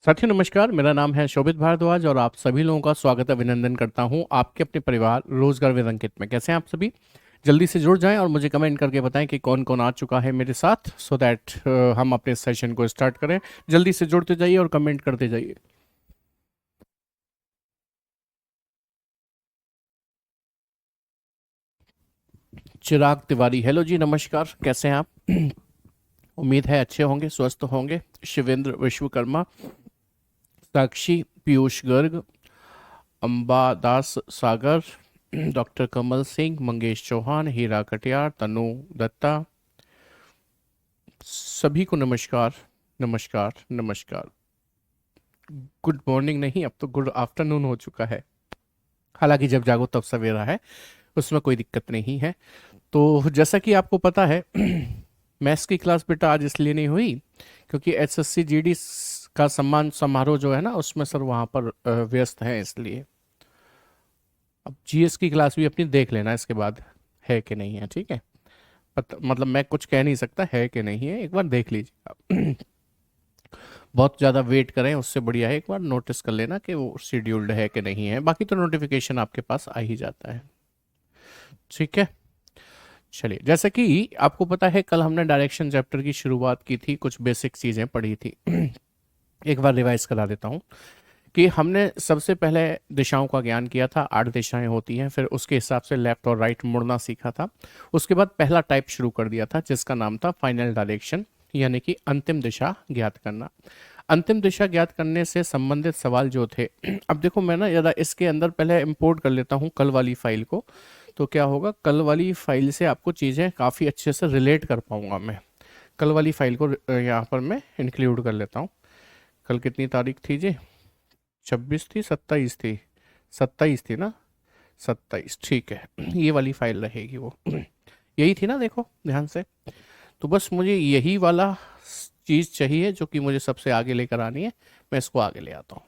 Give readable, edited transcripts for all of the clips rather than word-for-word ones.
साथियों नमस्कार। मेरा नाम है शोभित भारद्वाज और आप सभी लोगों का स्वागत अभिनंदन करता हूं आपके अपने परिवार रोजगार विद अंकित में। कैसे हैं आप सभी? जल्दी से जुड़ जाएं और मुझे कमेंट करके बताएं कि कौन कौन आ चुका है मेरे साथ, सो दैट हम अपने सेशन को स्टार्ट करें। जल्दी से जुड़ते जाइए और कमेंट करते जाइए। चिराग तिवारी, हेलो जी, नमस्कार। कैसे हैं आप? उम्मीद है अच्छे होंगे, स्वस्थ होंगे। शिवेंद्र विश्वकर्मा, साक्षी, पीयूष गर्ग, अंबादास सागर, डॉक्टर कमल सिंह, मंगेश चौहान, हीरा कटियार, तनु दत्ता, सभी को नमस्कार। नमस्कार नमस्कार। गुड मॉर्निंग नहीं, अब तो गुड आफ्टरनून हो चुका है। हालांकि जब जागो तब सवेरा है, उसमें कोई दिक्कत नहीं है। तो जैसा कि आपको पता है, मैथ्स की क्लास बेटा आज इसलिए नहीं हुई क्योंकि एसएससी जीडी का सम्मान समारोह जो है ना, उसमें सर वहाँ पर व्यस्त हैं, इसलिए। अब जीएस की क्लास भी अपनी देख लेना इसके बाद, है कि नहीं है, ठीक है? मतलब मैं कुछ कह नहीं सकता है कि नहीं है, एक बार देख लीजिए आप। बहुत ज़्यादा वेट करें उससे बढ़िया है एक बार नोटिस कर लेना कि वो शेड्यूल्ड है कि नहीं है। बाकी तो नोटिफिकेशन आपके पास आ ही जाता है, ठीक है? चलिए, जैसे कि आपको पता है कल हमने डायरेक्शन चैप्टर की शुरुआत की थी, कुछ बेसिक चीज़ें पढ़ी थी। एक बार रिवाइज करा देता हूँ कि हमने सबसे पहले दिशाओं का ज्ञान किया था। 8 दिशाएं होती हैं, फिर उसके हिसाब से लेफ्ट और राइट मुड़ना सीखा था। उसके बाद पहला टाइप शुरू कर दिया था जिसका नाम था फाइनल डायरेक्शन, यानी कि अंतिम दिशा ज्ञात करना। अंतिम दिशा ज्ञात करने से संबंधित सवाल जो थे, अब देखो मैं ना ज़रा इसके अंदर पहले इंपोर्ट कर लेता हूँ कल वाली फाइल को। तो क्या होगा, कल वाली फाइल से आपको चीज़ें काफ़ी अच्छे से रिलेट कर पाऊंगा मैं। कल वाली फाइल को यहाँ पर मैं इंक्लूड कर लेता हूँ। कल कितनी तारीख थी जी? 26 थी, 27 थी? 27 थी ना? 27, ठीक है। ये वाली फाइल रहेगी वो। यही थी ना, देखो ध्यान से। तो बस मुझे यही वाला चीज़ चाहिए जो कि मुझे सबसे आगे लेकर आनी है। मैं इसको आगे ले आता हूँ।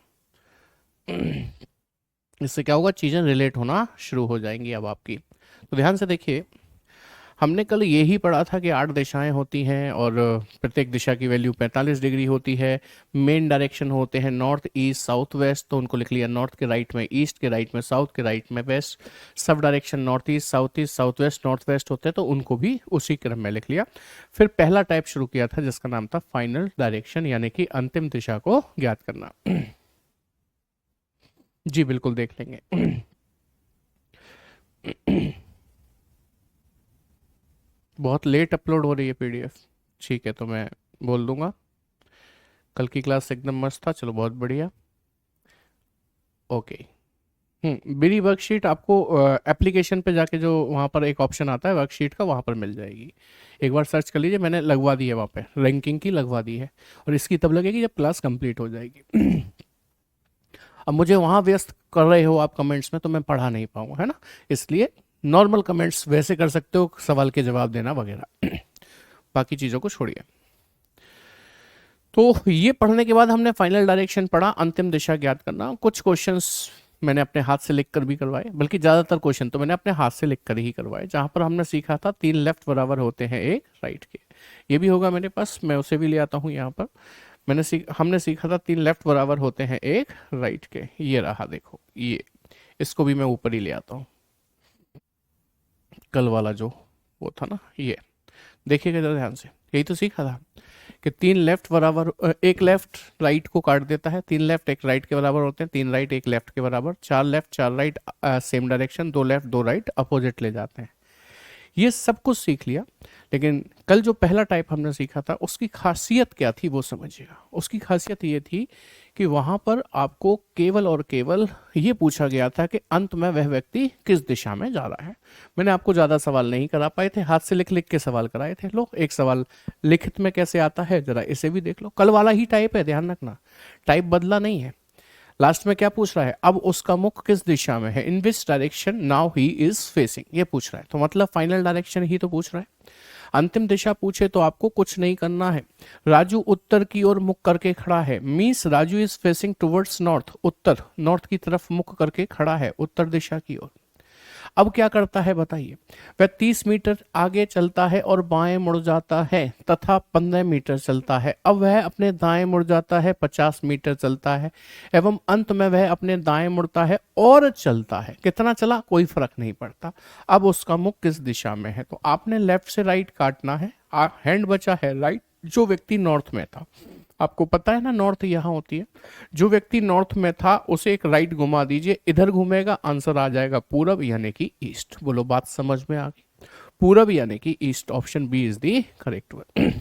इससे क्या होगा, चीज़ें रिलेट होना शुरू हो जाएंगी अब आपकी। तो ध्यान से देखिए, हमने कल यही पढ़ा था कि 8 दिशाएं होती हैं और प्रत्येक दिशा की वैल्यू 45 डिग्री होती है। मेन डायरेक्शन होते हैं नॉर्थ, ईस्ट, साउथ, वेस्ट। तो उनको लिख लिया, नॉर्थ के राइट में ईस्ट, के राइट में साउथ, के राइट में वेस्ट। सब direction north east, south west, north west होते हैं, तो उनको भी उसी क्रम में लिख लिया। फिर पहला टाइप शुरू किया था जिसका नाम था फाइनल डायरेक्शन, यानी कि अंतिम दिशा को ज्ञात करना। जी बिल्कुल, देख लेंगे। बहुत लेट अपलोड हो रही है पीडीएफ, ठीक है, तो मैं बोल दूंगा। कल की क्लास एकदम मस्त था, चलो बहुत बढ़िया। ओके। मेरी वर्कशीट आपको एप्लीकेशन पे जाके जो वहाँ पर एक ऑप्शन आता है वर्कशीट का, वहाँ पर मिल जाएगी। एक बार सर्च कर लीजिए, मैंने लगवा दी है वहाँ पे, रैंकिंग की लगवा दी है। और इसकी तब लगेगी जब क्लास कंप्लीट हो जाएगी। अब मुझे वहाँ व्यस्त कर रहे हो आप कमेंट्स में, तो मैं पढ़ा नहीं पाऊँगा, है ना? इसलिए नॉर्मल कमेंट्स वैसे कर सकते हो, सवाल के जवाब देना वगैरह। बाकी चीज़ों को छोड़िए। तो ये पढ़ने के बाद हमने फाइनल डायरेक्शन पढ़ा, अंतिम दिशा ज्ञात करना। कुछ क्वेश्चंस मैंने अपने हाथ से लिखकर भी करवाए, बल्कि ज़्यादातर क्वेश्चन तो मैंने अपने हाथ से लिखकर ही करवाए। जहाँ पर हमने सीखा था 3 लेफ्ट बराबर होते हैं एक राइट के। ये भी होगा मेरे पास, मैं उसे भी ले आता हूँ यहाँ पर। हमने सीखा था 3 लेफ्ट बराबर होते हैं एक राइट के। ये रहा, देखो ये, इसको भी मैं ऊपर ही ले आता हूँ। कल वाला जो वो था ना, ये देखिएगा जरा ध्यान से, यही तो सीखा था कि 3 लेफ्ट बराबर, एक लेफ्ट राइट को काट देता है। 3 लेफ्ट एक राइट के बराबर होते हैं, 3 राइट एक लेफ्ट के बराबर। 4 left 4 right same direction, 2 left 2 right opposite ले जाते हैं। ये सब कुछ सीख लिया। लेकिन कल जो पहला टाइप हमने सीखा था, उसकी खासियत क्या थी वो समझिएगा। उसकी खासियत ये थी कि वहां पर आपको केवल और केवल ये पूछा गया था कि अंत में वह व्यक्ति किस दिशा में जा रहा है। मैंने आपको ज़्यादा सवाल नहीं करा पाए थे, हाथ से लिख लिख के सवाल कराए थे। लो, एक सवाल लिखित में कैसे आता है जरा इसे भी देख लो। कल वाला ही टाइप है, ध्यान रखना, टाइप बदला नहीं है। लास्ट में क्या पूछ रहा है, अब उसका मुख किस दिशा में है, in which direction now he is facing, ये पूछ रहा है। तो मतलब फाइनल डायरेक्शन ही तो पूछ रहा है। अंतिम दिशा पूछे तो आपको कुछ नहीं करना है। राजू उत्तर की ओर मुख करके खड़ा है, means Raju is facing towards north, Uttar north की तरफ मुख करके खड़ा है, उत्तर दिशा की ओर। अब क्या करता है बताइए, वह 30 मीटर आगे चलता है और बाएं मुड़ जाता है तथा 15 मीटर चलता है। अब वह अपने दाएं मुड़ जाता है, 50 मीटर चलता है एवं अंत में वह अपने दाएं मुड़ता है और चलता है। कितना चला कोई फर्क नहीं पड़ता। अब उसका मुख किस दिशा में है, तो आपने लेफ्ट से राइट काटना है। हैंड बचा है राइट, जो व्यक्ति नॉर्थ में था, आपको पता है ना नॉर्थ यहाँ होती है, जो व्यक्ति नॉर्थ में था उसे एक राइट घुमा दीजिए, इधर घूमेगा, आंसर आ जाएगा पूरब यानी कि ईस्ट। बोलो बात समझ में आ गई, पूरब यानी कि east, option b is the correct one.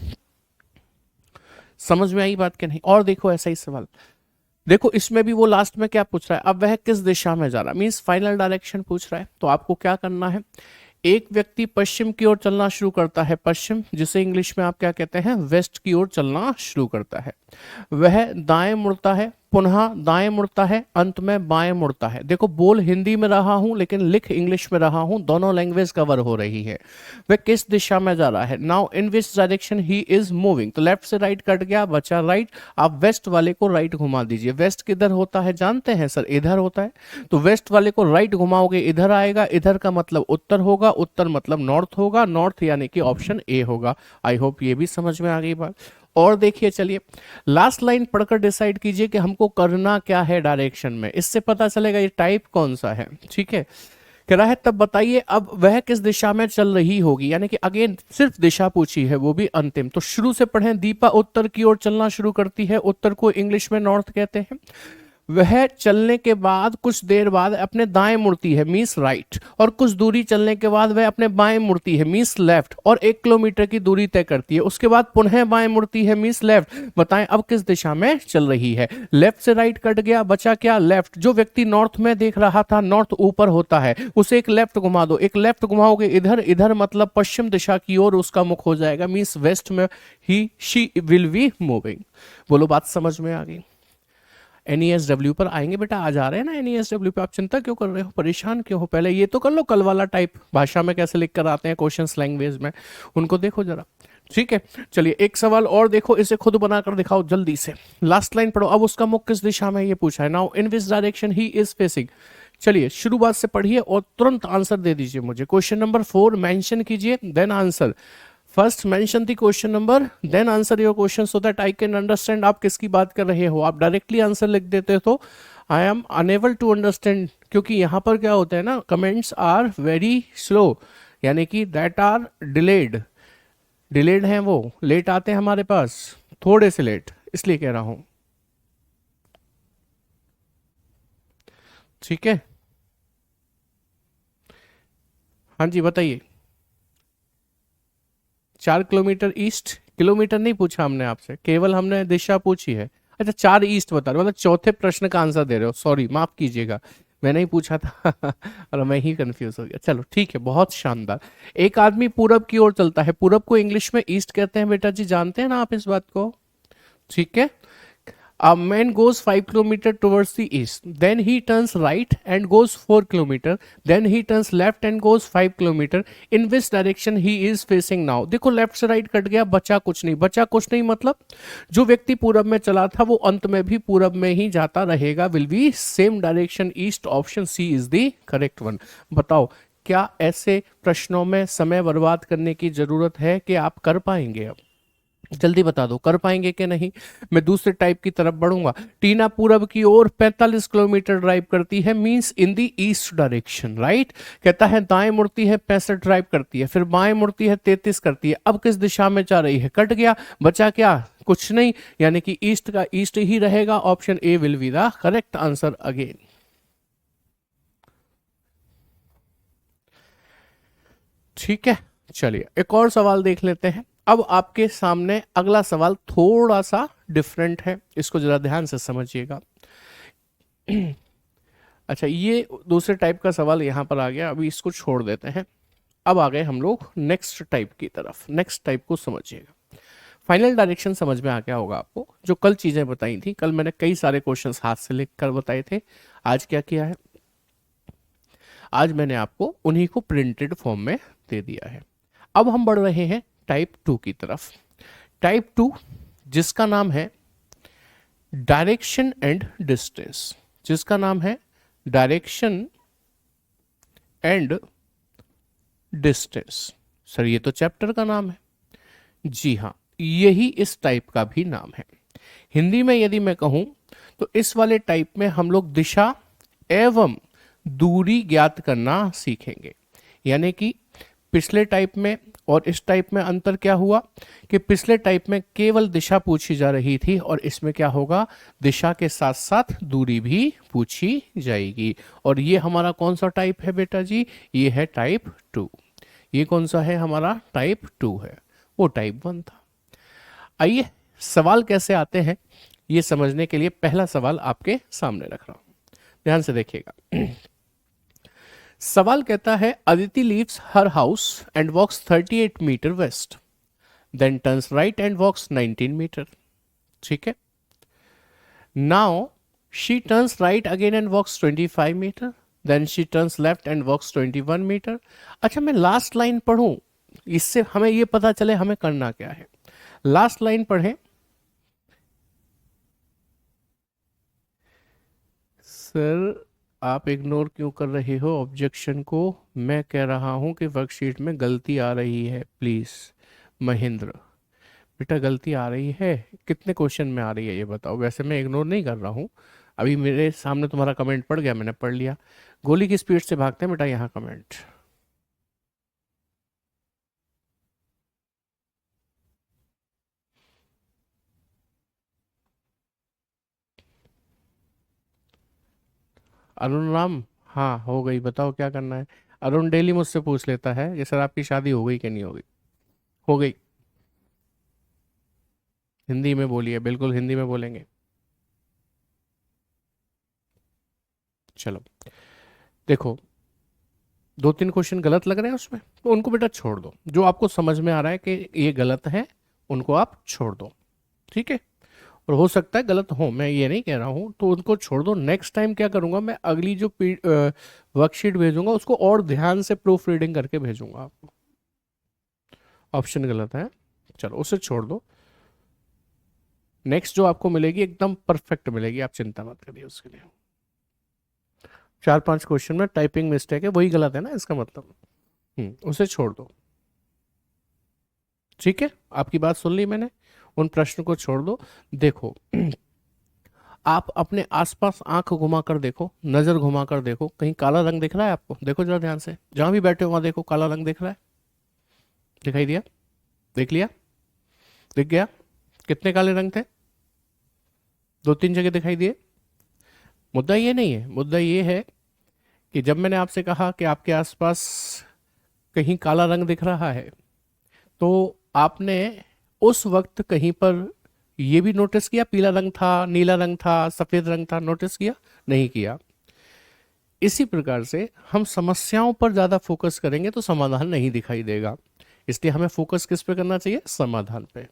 समझ में आई बात कि नहीं? और देखो ऐसा ही सवाल, देखो इसमें भी वो लास्ट में क्या पूछ रहा है, अब वह किस दिशा में जा रहा है, मीन्स फाइनल डायरेक्शन पूछ रहा है। तो आपको क्या करना है, एक व्यक्ति पश्चिम की ओर चलना शुरू करता है, पश्चिम जिसे इंग्लिश में आप क्या कहते हैं, वेस्ट की ओर चलना शुरू करता है। वह दाएं मुड़ता है, पुनः दाएं मुड़ता है, अंत में बाएं मुड़ता है। देखो बोल हिंदी में रहा हूं लेकिन लिख इंग्लिश में रहा हूं, दोनों लैंग्वेज कवर हो रही है। वह किस दिशा में जा रहा है, now in which direction he is moving. तो लेफ्ट से राइट कट गया, बचा राइट। आप वेस्ट वाले को राइट घुमा दीजिए। वेस्ट किधर होता है जानते हैं सर, इधर होता है। तो वेस्ट वाले को राइट घुमाओगे इधर आएगा, इधर का मतलब उत्तर होगा, उत्तर मतलब नॉर्थ होगा, नॉर्थ यानी कि ऑप्शन ए होगा। आई होप ये भी समझ में आ गई बात। और देखिए चलिए लास्ट लाइन पढ़कर डिसाइड कीजिए कि हमको करना क्या है डायरेक्शन में, इससे पता चलेगा ये टाइप कौन सा है। ठीक है, कह रहा है तब बताइए अब वह किस दिशा में चल रही होगी, यानी कि अगेन सिर्फ दिशा पूछी है, वो भी अंतिम। तो शुरू से पढ़ें, दीपा उत्तर की ओर चलना शुरू करती है, उत्तर को इंग्लिश में नॉर्थ कहते हैं। वह चलने के बाद कुछ देर बाद अपने दाएं मुड़ती है, मींस राइट, और कुछ दूरी चलने के बाद वह अपने बाएं मुड़ती है, मींस लेफ्ट, और 1 किलोमीटर की दूरी तय करती है। उसके बाद पुनः बाएं मुड़ती है, मींस लेफ्ट। बताएं अब किस दिशा में चल रही है। लेफ्ट से राइट कट गया, बचा क्या, लेफ्ट। जो व्यक्ति नॉर्थ में देख रहा था, नॉर्थ ऊपर होता है, उसे एक लेफ्ट घुमा दो। एक लेफ्ट घुमाओगे इधर, इधर मतलब पश्चिम दिशा की ओर उसका मुख हो जाएगा, मींस वेस्ट में ही शी विल बी मूविंग। बोलो बात समझ में आ गई। NESW पर आएंगे बेटा, आज आ रहे हैं ना NESW पे, आप चिंता क्यों कर रहे हो, परेशान क्यों हो, पहले ये तो कर लो कल वाला टाइप, भाषा में कैसे लिख कर आते हैं क्वेश्चंस लैंग्वेज में, उनको देखो जरा। ठीक है, चलिए एक सवाल और देखो, इसे खुद बनाकर दिखाओ जल्दी से। लास्ट लाइन पढ़ो, अब उसका मुख किस दिशा में ये पूछा है, now in which direction he is facing. चलिए शुरुआत से पढ़िए और तुरंत आंसर दे दीजिए मुझे। क्वेश्चन नंबर 4 मेंशन कीजिए, then answer. First mention the question number, then answer your question so that I can understand आप किसकी बात कर रहे हो। आप डायरेक्टली आंसर लिख देते तो I am unable to understand, क्योंकि यहाँ पर क्या होता है ना, कमेंट्स आर वेरी स्लो, यानी कि दैट आर डिलेड, डिलेड हैं वो, लेट आते हैं हमारे पास, थोड़े से लेट, इसलिए कह रहा हूं। ठीक है, हाँ जी बताइए। 4 किलोमीटर ईस्ट, किलोमीटर नहीं पूछा हमने आपसे, केवल हमने दिशा पूछी है। अच्छा 4 ईस्ट बता रहे, मतलब चौथे प्रश्न का आंसर दे रहे हो, सॉरी माफ कीजिएगा, मैंने ही पूछा था और मैं ही कंफ्यूज हो गया। चलो ठीक है, बहुत शानदार। एक आदमी पूरब की ओर चलता है, पूरब को इंग्लिश में ईस्ट कहते हैं बेटा जी, जानते हैं ना आप इस बात को। ठीक है, a man goes 5 kilometer towards the east, then he turns right and goes 4 kilometer, then he turns left and goes 5 kilometer, in which direction he is facing now। देखो लेफ्ट से राइट कट गया, बचा कुछ नहीं, बचा कुछ नहीं मतलब जो व्यक्ति पूरब में चला था वो अंत में भी पूरब में ही जाता रहेगा, will be same direction east, option c is the correct one. बताओ क्या ऐसे प्रश्नों में समय बर्बाद करने की जरूरत है कि आप कर पाएंगे, अब जल्दी बता दो कर पाएंगे कि नहीं। मैं दूसरे टाइप की तरफ बढ़ूंगा। टीना पूरब की ओर 45 किलोमीटर ड्राइव करती है, मींस इन दी ईस्ट डायरेक्शन, राइट। कहता है दाएं मुड़ती है 65 ड्राइव करती है, फिर बाएं मुड़ती है 33 करती है। अब किस दिशा में जा रही है, कट गया, बचा क्या, कुछ नहीं, यानी कि ईस्ट का ईस्ट ही रहेगा, option A will be the correct answer again. ठीक है, चलिए एक और सवाल देख लेते हैं। अब आपके सामने अगला सवाल थोड़ा सा डिफरेंट है, इसको जरा ध्यान से समझिएगा। अच्छा ये दूसरे टाइप का सवाल यहां पर आ गया, अभी इसको छोड़ देते हैं। अब आ गए हम लोग नेक्स्ट टाइप की तरफ। नेक्स्ट टाइप को समझिएगा, फाइनल डायरेक्शन समझ में आ गया होगा आपको। जो कल चीजें बताई थी, कल मैंने कई सारे क्वेश्चंस हाथ से लिख कर बताए थे, आज क्या किया है, आज मैंने आपको उन्हीं को प्रिंटेड फॉर्म में दे दिया है। अब हम बढ़ रहे हैं टाइप 2 की तरफ। टाइप 2 जिसका नाम है डायरेक्शन एंड डिस्टेंस, जिसका नाम है डायरेक्शन एंड डिस्टेंस। सर ये तो चैप्टर का नाम है। जी हाँ, यही इस टाइप का भी नाम है। हिंदी में यदि मैं कहूं तो इस वाले टाइप में हम लोग दिशा एवं दूरी ज्ञात करना सीखेंगे। यानी कि पिछले टाइप में और इस टाइप में अंतर क्या हुआ कि पिछले टाइप में केवल दिशा पूछी जा रही थी और इसमें क्या होगा, दिशा के साथ साथ दूरी भी पूछी जाएगी। और ये हमारा कौन सा टाइप है बेटा जी, ये है टाइप 2। ये कौन सा है हमारा, टाइप 2 है, वो टाइप 1 था। आइए सवाल कैसे आते हैं ये समझने के लिए पहला सवाल आपके सामने रख रहा हूं, ध्यान से देखिएगा। सवाल कहता है Aditi leaves her house and walks 38 meter west, then turns right and walks 19 meter. ठीक है, now she turns right again and walks 25 meter, then she turns left and walks 21 meter. अच्छा मैं लास्ट लाइन पढ़ूं, इससे हमें ये पता चले हमें करना क्या है। लास्ट लाइन पढ़ें। सर आप इग्नोर क्यों कर रहे हो ऑब्जेक्शन को, मैं कह रहा हूं कि वर्कशीट में गलती आ रही है प्लीज। महेंद्र बेटा गलती आ रही है, कितने क्वेश्चन में आ रही है ये बताओ। वैसे मैं इग्नोर नहीं कर रहा हूं, अभी मेरे सामने तुम्हारा कमेंट पड़ गया, मैंने पढ़ लिया। गोली की स्पीड से भागते हैं बेटा यहाँ कमेंट। अरुण राम, हाँ हो गई, बताओ क्या करना है। अरुण डेली मुझसे पूछ लेता है कि सर आपकी शादी हो गई कि नहीं हो गई। हो गई। हिंदी में बोलिए, बिल्कुल हिंदी में बोलेंगे। चलो देखो, दो तीन क्वेश्चन गलत लग रहे हैं उसमें, तो उनको बेटा छोड़ दो। जो आपको समझ में आ रहा है कि ये गलत है उनको आप छोड़ दो, ठीक है। और हो सकता है गलत हो, मैं ये नहीं कह रहा हूँ, तो उनको छोड़ दो। नेक्स्ट टाइम क्या करूँगा, मैं अगली जो वर्कशीट भेजूंगा उसको और ध्यान से प्रूफ रीडिंग करके भेजूंगा आपको। ऑप्शन गलत है, चलो उसे छोड़ दो। नेक्स्ट जो आपको मिलेगी एकदम परफेक्ट मिलेगी, आप चिंता मत करिए उसके लिए। 4-5 क्वेश्चन में टाइपिंग मिस्टेक है, वही गलत है ना इसका मतलब। उसे छोड़ दो, ठीक है। आपकी बात सुन ली मैंने, उन प्रश्न को छोड़ दो। देखो आप अपने आसपास आंख घुमाकर देखो, नजर घुमाकर देखो, कहीं काला रंग दिख रहा है आपको, देखो जरा ध्यान से, जहां भी बैठे हो वहां देखो, काला रंग दिख रहा है, दिखाई दिया, देख लिया, दिख गया। कितने काले रंग थे, 2-3 जगह दिखाई दिए। मुद्दा ये नहीं है, मुद्दा ये है कि जब मैंने आपसे कहा कि आपके आसपास कहीं काला रंग दिख रहा है, तो आपने उस वक्त कहीं पर ये भी नोटिस किया पीला रंग था, नीला रंग था, सफेद रंग था, नोटिस किया नहीं किया। इसी प्रकार से हम समस्याओं पर ज्यादा फोकस करेंगे तो समाधान नहीं दिखाई देगा, इसलिए हमें फोकस किस पे करना चाहिए, समाधान पे।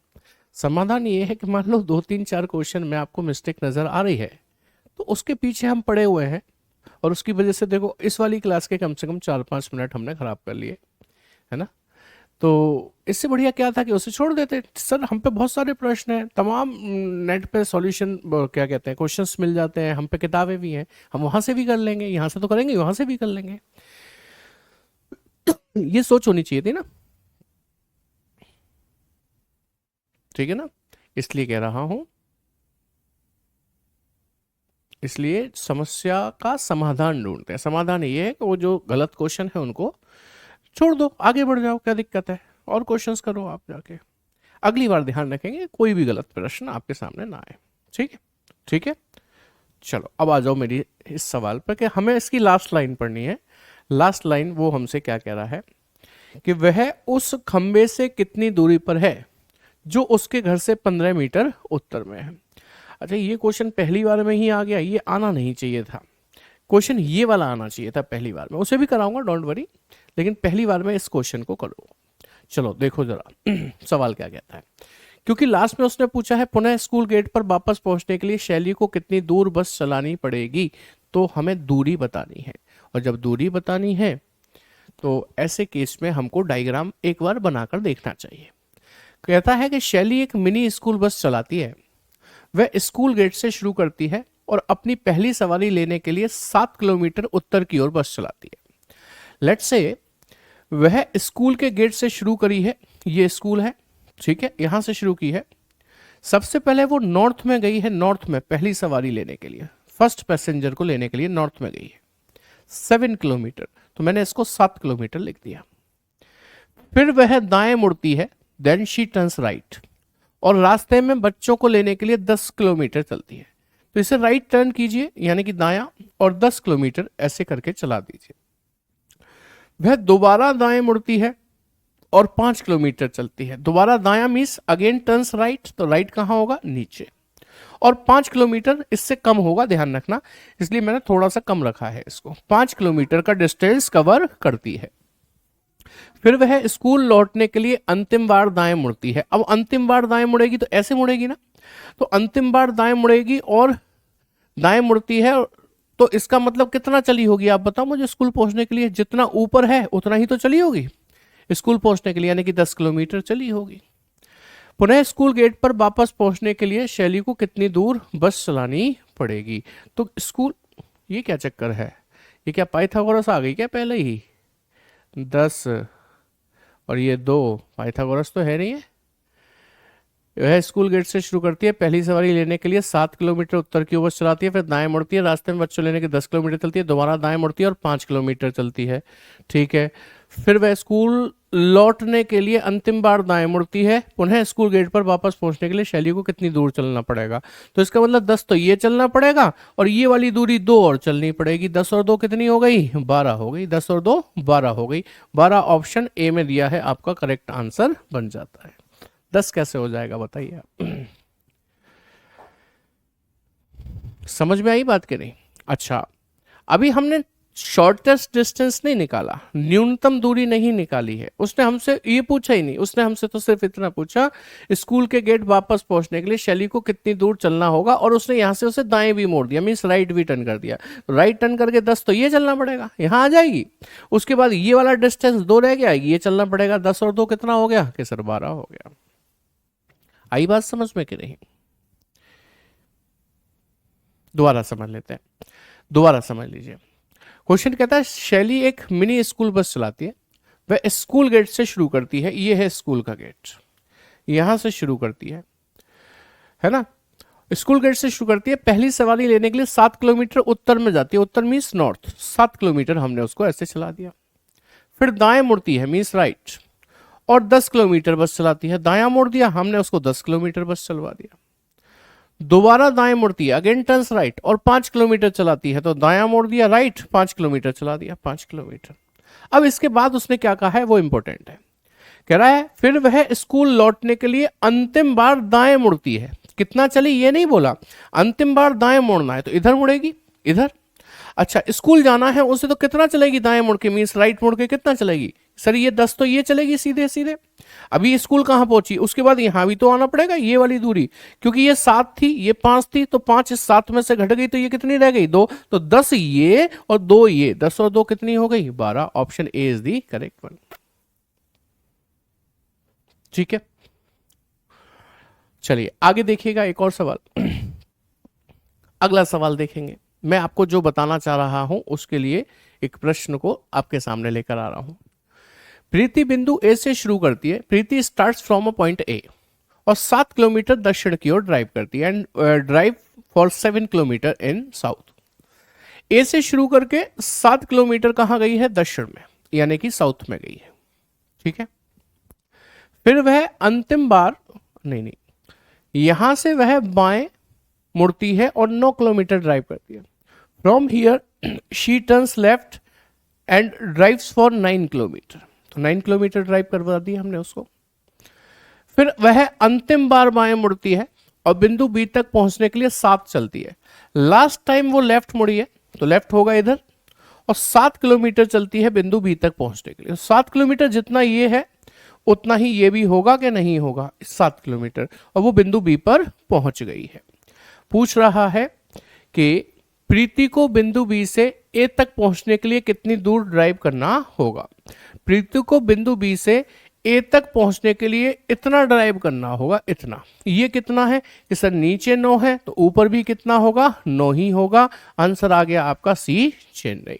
समाधान ये है कि मान लो 2-3-4 क्वेश्चन में आपको मिस्टेक नजर आ रही है, तो उसके पीछे हम पड़े हुए हैं और उसकी वजह से देखो इस वाली क्लास के कम से कम 4-5 मिनट हमने खराब कर लिए, है ना। तो इससे बढ़िया क्या था कि उसे छोड़ देते। सर हम पे बहुत सारे प्रश्न हैं, तमाम नेट पे सॉल्यूशन क्या कहते हैं क्वेश्चंस मिल जाते हैं, हम पे किताबें भी हैं, हम वहां से भी कर लेंगे, यहाँ से तो करेंगे वहां से भी कर लेंगे। ये सोच होनी चाहिए थी ना, ठीक है ना। इसलिए कह रहा हूं, इसलिए समस्या का समाधान ढूंढते हैं। समाधान ये है कि वो जो गलत क्वेश्चन है उनको छोड़ दो, आगे बढ़ जाओ, क्या दिक्कत है, और क्वेश्चंस करो आप जाके। अगली बार ध्यान रखेंगे कोई भी गलत प्रश्न आपके सामने ना आए, ठीक है, ठीक है। चलो अब आ जाओ मेरी इस सवाल पर कि हमें इसकी लास्ट लाइन पढ़नी है। लास्ट लाइन वो हमसे क्या कह रहा है कि वह उस खंबे से कितनी दूरी पर है जो उसके घर से 15 मीटर उत्तर में है। अच्छा ये क्वेश्चन पहली बार में ही आ गया, ये आना नहीं चाहिए था। क्वेश्चन ये वाला आना चाहिए था पहली बार में, उसे भी कराऊंगा डोंट वरी, लेकिन पहली बार में इस क्वेश्चन को करो। चलो देखो जरा सवाल क्या कहता है। क्योंकि लास्ट में उसने पूछा है पुनः स्कूल गेट पर वापस पहुंचने के लिए शैली को कितनी दूर बस चलानी पड़ेगी, तो हमें दूरी बतानी है। और जब दूरी बतानी है तो ऐसे केस में हमको डायग्राम एक बार बनाकर देखना चाहिए। कहता है कि शैली एक मिनी स्कूल बस चलाती है, वह स्कूल गेट से शुरू करती है और अपनी पहली सवारी लेने के लिए 7 किलोमीटर उत्तर की ओर बस चलाती है। लेट्स से वह स्कूल के गेट से शुरू करी है, ये स्कूल है, ठीक है, यहां से शुरू की है। सबसे पहले वो नॉर्थ में गई है, नॉर्थ में पहली सवारी लेने के लिए, फर्स्ट पैसेंजर को लेने के लिए नॉर्थ में गई है 7 किलोमीटर, तो मैंने इसको 7 किलोमीटर लिख दिया। फिर वह दाएं मुड़ती है, देन शी टर्न्स राइट, और रास्ते में बच्चों को लेने के लिए 10 किलोमीटर चलती है, तो इसे राइट टर्न कीजिए यानी कि दायां, और 10 किलोमीटर ऐसे करके चला दीजिए। वह दोबारा दाएं मुड़ती है और 5 किलोमीटर चलती है। दोबारा दायां मीन्स अगेन टर्न्स राइट, तो राइट कहां होगा, नीचे, और 5 किलोमीटर इससे कम होगा, ध्यान रखना, इसलिए मैंने थोड़ा सा कम रखा है इसको। 5 किलोमीटर का डिस्टेंस कवर करती है। फिर वह स्कूल लौटने के लिए अंतिम बार दाएं मुड़ती है। अब अंतिम बार दाएं मुड़ेगी तो ऐसे मुड़ेगी ना, तो अंतिम बार दाएं मुड़ेगी और दाएं मुड़ती है, तो इसका मतलब कितना चली होगी आप बताओ मुझे स्कूल पहुंचने के लिए? जितना ऊपर है उतना ही तो चली होगी स्कूल पहुंचने के लिए, यानी कि 10 किलोमीटर चली होगी। पुनः स्कूल गेट पर वापस पहुंचने के लिए शैली को कितनी दूर बस चलानी पड़ेगी? तो स्कूल, ये क्या चक्कर है, ये क्या पाइथागोरस आ गई क्या पहले ही? 10 और ये 2 पाइथागोरस तो है नहीं है। वह स्कूल गेट से शुरू करती है, पहली सवारी लेने के लिए 7 किलोमीटर उत्तर की ओर बस चलाती है, फिर दाएं मुड़ती है, रास्ते में बच्चों लेने के 10 किलोमीटर चलती है, दोबारा दाएं मुड़ती है और 5 किलोमीटर चलती है, ठीक है। फिर वह स्कूल लौटने के लिए अंतिम बार दाएं मुड़ती है। पुनः स्कूल गेट पर वापस पहुंचने के लिए शैली को कितनी दूर चलना पड़ेगा? तो इसका मतलब 10 तो ये चलना पड़ेगा और ये वाली दूरी 2 और चलनी पड़ेगी। 10 और 2 कितनी हो गई? 12 हो गई। 10 और 2 12 हो गई। 12 ऑप्शन ए में दिया है, आपका करेक्ट आंसर बन जाता है। 10 कैसे हो जाएगा बताइए आप? समझ में आई बात कि नहीं? अच्छा, अभी हमने शॉर्टेस्ट डिस्टेंस नहीं निकाला, न्यूनतम दूरी नहीं निकाली है। उसने हमसे ये पूछा ही नहीं, उसने हमसे तो सिर्फ इतना पूछा स्कूल के गेट वापस पहुंचने के लिए शैली को कितनी दूर चलना होगा, और उसने यहां से उसे दाएं भी मोड़ दिया, मीन्स राइट भी टर्न कर दिया। राइट टर्न करके 10 तो ये चलना पड़ेगा, यहां आ जाएगी। उसके बाद ये वाला डिस्टेंस 2 रह गया, ये चलना पड़ेगा। 10 और 2 कितना हो गया कि सर 12 हो गया। आई बात समझ में कि नहीं? दोबारा समझ लेते हैं, दोबारा समझ लीजिए। क्वेश्चन कहता है शैली एक मिनी स्कूल बस चलाती है, वह स्कूल गेट से शुरू करती है, ये है स्कूल का गेट, यहां से शुरू करती है ना, स्कूल गेट से शुरू करती है। पहली सवारी लेने के लिए 7 किलोमीटर उत्तर में जाती है, उत्तर मीन्स नॉर्थ, 7 किलोमीटर हमने उसको ऐसे चला दिया। फिर दाएं मुड़ती है मीन्स राइट, और 10 किलोमीटर बस चलाती है। दायां मोड़ दिया हमने उसको, 10 किलोमीटर बस चलवा दिया। दोबारा दाएं मुड़ती है, अगेन टर्न्स राइट, और 5 किलोमीटर चलाती है, तो दायां मोड़ दिया राइट, 5 किलोमीटर चला दिया, 5 किलोमीटर। अब इसके बाद उसने क्या कहा है वो इंपॉर्टेंट है, कह रहा है फिर वह स्कूल लौटने के लिए अंतिम बार दाएं मुड़ती है। कितना चली ये नहीं बोला, अंतिम बार दाएं मुड़ना है तो इधर मुड़ेगी, इधर। अच्छा, स्कूल जाना है उसे तो कितना चलेगी दाएं मुड़ के, मीन्स राइट मुड़ के कितना चलेगी सर? ये 10 तो ये चलेगी सीधे सीधे। अभी स्कूल कहां पहुंची, उसके बाद यहां भी तो आना पड़ेगा, ये वाली दूरी, क्योंकि ये 7 थी, ये 5 थी, तो 5 इस 7 में से घट गई, तो ये कितनी रह गई? 2, तो 10 ये और 2 ये, 10 और 2 कितनी हो गई? 12। Option A is the correct one. ठीक है, चलिए आगे देखिएगा एक और सवाल। अगला सवाल देखेंगे। मैं आपको जो बताना चाह रहा हूं उसके लिए एक प्रश्न को आपके सामने लेकर आ रहा हूं। प्रीति बिंदु ए से शुरू करती है, Preeti starts from a point A और 7 किलोमीटर दक्षिण की ओर ड्राइव करती है, and drive for 7 kilometre in south. A से शुरू करके 7 किलोमीटर कहां गई है? दक्षिण में, यानी कि साउथ में गई है, ठीक है। फिर वह अंतिम बार नहीं, यहां से वह बाएं मुड़ती है और 9 किलोमीटर ड्राइव करती है। From here she turns left and drives for 9 kilometre, तो 9 किलोमीटर ड्राइव करवा दी हमने उसको। फिर वह अंतिम बार बाएं मुड़ती है और बिंदु बी तक पहुंचने के लिए 7 चलती है। लास्ट टाइम वो लेफ्ट मुड़ी है तो लेफ्ट होगा इधर, और 7 किलोमीटर चलती है बिंदु बी तक पहुंचने के लिए। 7 किलोमीटर जितना ये है उतना ही ये भी होगा कि नहीं होगा? 7 किलोमीटर, और वो बिंदु बी पर पहुंच गई है। पूछ रहा है कि प्रीति को बिंदु बी से ए तक पहुंचने के लिए कितनी दूर ड्राइव करना होगा। प्रीति को बिंदु बी से ए तक पहुंचने के लिए इतना ड्राइव करना होगा, इतना। ये कितना है कि सर नीचे 9 है तो ऊपर भी कितना होगा? 9 ही होगा। आंसर आ गया आपका सी, चेन्नई।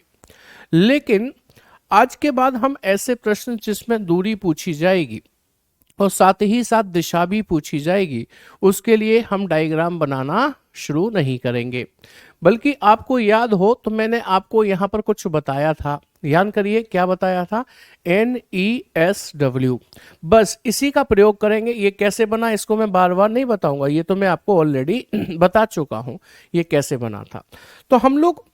लेकिन आज के बाद हम ऐसे प्रश्न जिसमें दूरी पूछी जाएगी और साथ ही साथ दिशा भी पूछी जाएगी, उसके लिए हम डायग्राम बनाना शुरू नहीं करेंगे। बल्कि आपको याद हो तो मैंने आपको यहाँ पर कुछ बताया था, ध्यान करिए क्या बताया था, NESW, बस इसी का प्रयोग करेंगे। ये कैसे बना इसको मैं बार बार नहीं बताऊंगा, ये तो मैं आपको ऑलरेडी बता चुका हूं ये कैसे बना था। तो हम लोग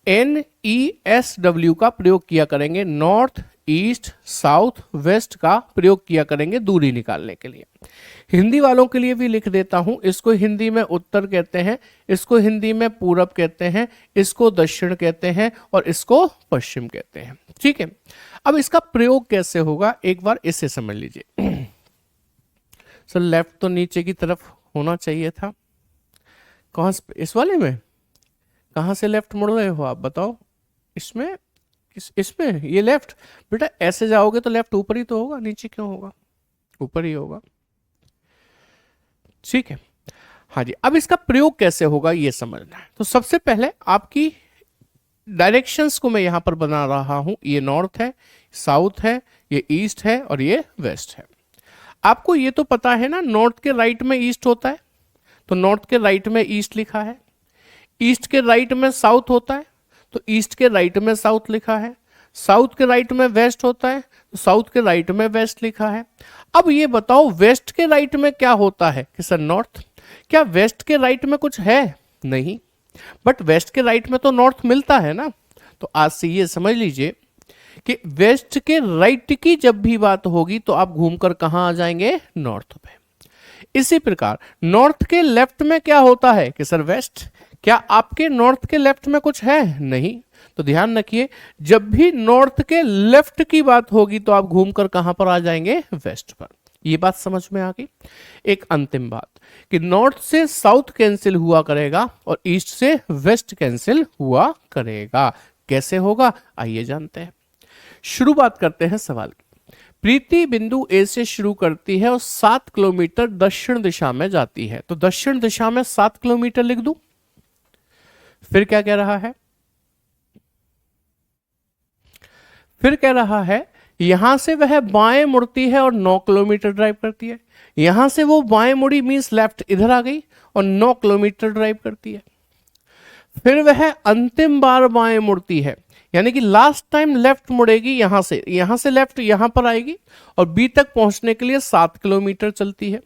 NESW का प्रयोग किया करेंगे, नॉर्थ ईस्ट साउथ वेस्ट का प्रयोग किया करेंगे दूरी निकालने के लिए। हिंदी वालों के लिए भी लिख देता हूं, इसको हिंदी में उत्तर कहते हैं, इसको हिंदी में पूरब कहते हैं, इसको दक्षिण कहते हैं और इसको पश्चिम कहते हैं। ठीक है, अब इसका प्रयोग कैसे होगा एक बार इसे समझ लीजिए। सर लेफ्ट तो नीचे की तरफ होना चाहिए था, कहां इस वाले में कहां से लेफ्ट मुड़ रहे हो आप बताओ, इसमें इसमें ये लेफ्ट, बेटा ऐसे जाओगे तो लेफ्ट ऊपर ही तो होगा, नीचे क्यों होगा, ऊपर ही होगा। ठीक है, हाँ जी, अब इसका प्रयोग कैसे होगा ये समझना है। तो सबसे पहले आपकी डायरेक्शंस को मैं यहां पर बना रहा हूं, ये नॉर्थ है, साउथ है, ये ईस्ट है और ये वेस्ट है। आपको ये तो पता है ना, नॉर्थ के राइट में ईस्ट होता है, तो नॉर्थ के राइट में ईस्ट लिखा है, ईस्ट के राइट में साउथ होता है तो ईस्ट के राइट में साउथ लिखा है, साउथ के राइट में वेस्ट होता है तो साउथ के राइट में वेस्ट लिखा है। अब ये बताओ वेस्ट के राइट में क्या होता है कि सर नॉर्थ, क्या वेस्ट के राइट में कुछ है, नहीं, बट वेस्ट के राइट में तो नॉर्थ मिलता है ना। तो आज से ये समझ लीजिए कि वेस्ट के राइट की जब भी बात होगी तो आप घूमकर कहां आ जाएंगे, नॉर्थ पे। इसी प्रकार नॉर्थ के लेफ्ट में क्या होता है कि सर वेस्ट, क्या आपके नॉर्थ के लेफ्ट में कुछ है, नहीं, तो ध्यान रखिए जब भी नॉर्थ के लेफ्ट की बात होगी तो आप घूमकर कहां पर आ जाएंगे, वेस्ट पर। ये बात समझ में आ गई। एक अंतिम बात कि नॉर्थ से साउथ कैंसिल हुआ करेगा और ईस्ट से वेस्ट कैंसिल हुआ करेगा। कैसे होगा आइए जानते हैं। शुरुआत करते हैं सवाल की। प्रीति बिंदु ए से शुरू करती है और 7 किलोमीटर दक्षिण दिशा में जाती है, तो दक्षिण दिशा में 7 किलोमीटर लिख दूं। फिर क्या कह रहा है, फिर कह रहा है यहां से वह बाएं मुड़ती है और 9 किलोमीटर ड्राइव करती है। यहां से वो बाएं मुड़ी मींस लेफ्ट इधर आ गई और 9 किलोमीटर ड्राइव करती है। फिर वह अंतिम बार बाएं मुड़ती है, यानी कि लास्ट टाइम लेफ्ट मुड़ेगी, यहां से लेफ्ट यहां पर आएगी और बी तक पहुंचने के लिए 7 किलोमीटर चलती है।